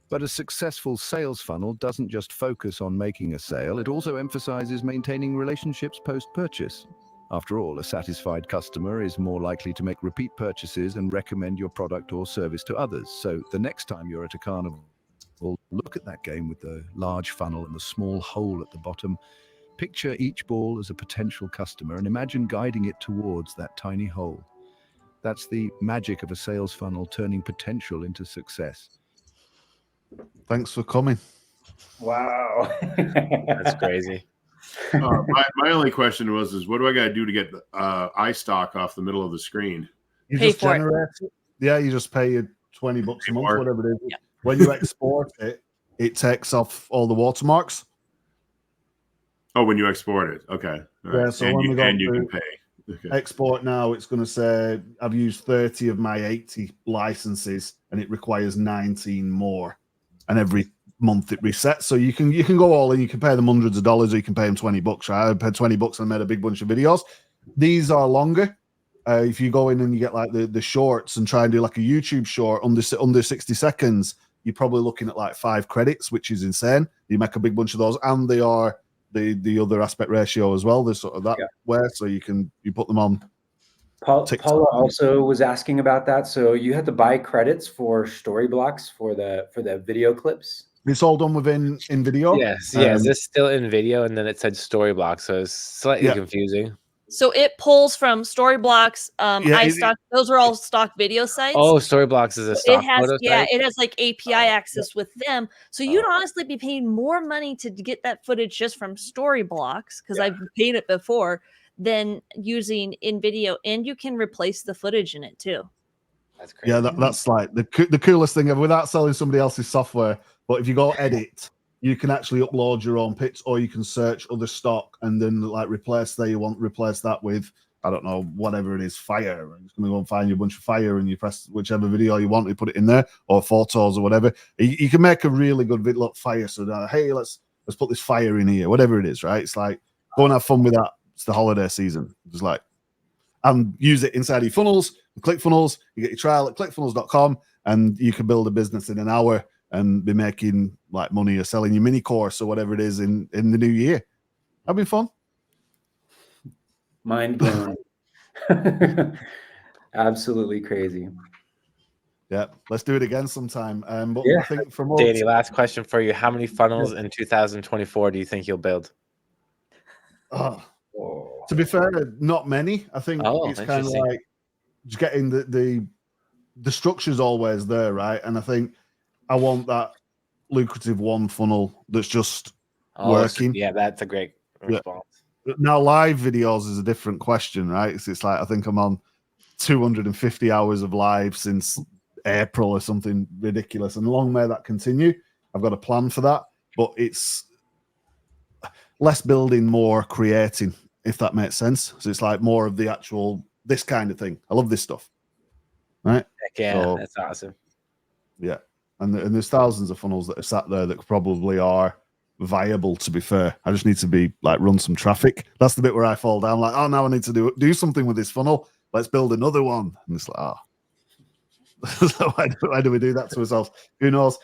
But a successful sales funnel doesn't just focus on making a sale, it also emphasizes maintaining relationships post-purchase. After all, a satisfied customer is more likely to make repeat purchases and recommend your product or service to others. So the next time you're at a carnival, look at that game with the large funnel and the small hole at the bottom. Picture each ball as a potential customer and imagine guiding it towards that tiny hole. That's the magic of a sales funnel, turning potential into success. Thanks for coming. Wow. That's crazy. My only question is what do I got to do to get iStock off the middle of the screen? You Pay just for it. generate it. Yeah, you just pay you $20 a month, More. whatever it is. Yeah. When you export it, it takes off all the watermarks. Oh, when you export it. Okay. All right. Yeah, so and when you, we go and you to can pay. Okay. export now, it's going to say I've used 30 of my 80 licenses and it requires 19 more. And every month it resets. So you can go all in, you can pay them hundreds of dollars or you can pay them $20, right? I paid $20 and made a big bunch of videos. These are longer. If you go in and you get like the shorts and try and do like a YouTube short under 60 seconds, you're probably looking at like 5 credits, which is insane. You make a big bunch of those, and they are the other aspect ratio as well. There's sort of that way, so you put them on. Paula also was asking about that. So you had to buy credits for story blocks for the video clips. It's all done within in video. Yes, yeah. Is this still in video? And then it said story block, so it's slightly confusing. So it pulls from Storyblocks, iStock. Those are all stock video sites. Oh, Storyblocks is a stock photo site? It has like API access with them. So you'd honestly be paying more money to get that footage just from Storyblocks, because I've paid it before, than using in video, and you can replace the footage in it too. That's crazy. Yeah, that's like the coolest thing ever, without selling somebody else's software. But if you go edit, you can actually upload your own picks, or you can search other stock and then like replace that with, I don't know, whatever it is, fire. And it's going to go and find you a bunch of fire, and you press whichever video you want, you put it in there, or photos or whatever. You can make a really good video, look, fire. So hey, let's put this fire in here, whatever it is, right? It's like, go and have fun with that. It's the holiday season. Just like, and use it inside your funnels, ClickFunnels. You get your trial at clickfunnels.com, and you can build a business in an hour and be making like money or selling your mini course or whatever it is in the new year. That'd be fun. Mind blown. Absolutely crazy. Yeah, let's do it again sometime. But Yeah. I think from Danny, last question for you. How many funnels in 2024 do you think you'll build? To be fair, not many. I think it's kind of like just getting the structure's always there, right? And I think I want that lucrative one funnel that's just working. Yeah, that's a great response. Now, live videos is a different question, right? It's like I think I'm on 250 hours of live since April or something ridiculous, and long may that continue. I've got a plan for that, but it's less building, more creating, if that makes sense. So it's like more of the actual this kind of thing. I love this stuff, right? Heck yeah, that's awesome. Yeah. And there's thousands of funnels that are sat there that probably are viable, to be fair. I just need to be like run some traffic. That's the bit where I fall down, like, oh, now I need to do something with this funnel. Let's build another one. And it's like, oh. So why do we do that to ourselves? Who knows?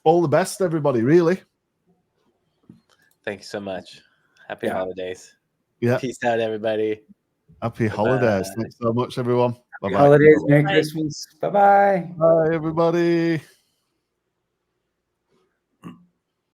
All the best, everybody, really. Thank you so much. Happy holidays. Yeah. Peace out, everybody. Happy holidays. Thanks so much, everyone. Happy Bye-bye. holidays, Merry Bye. Christmas. Bye-bye. Bye, everybody.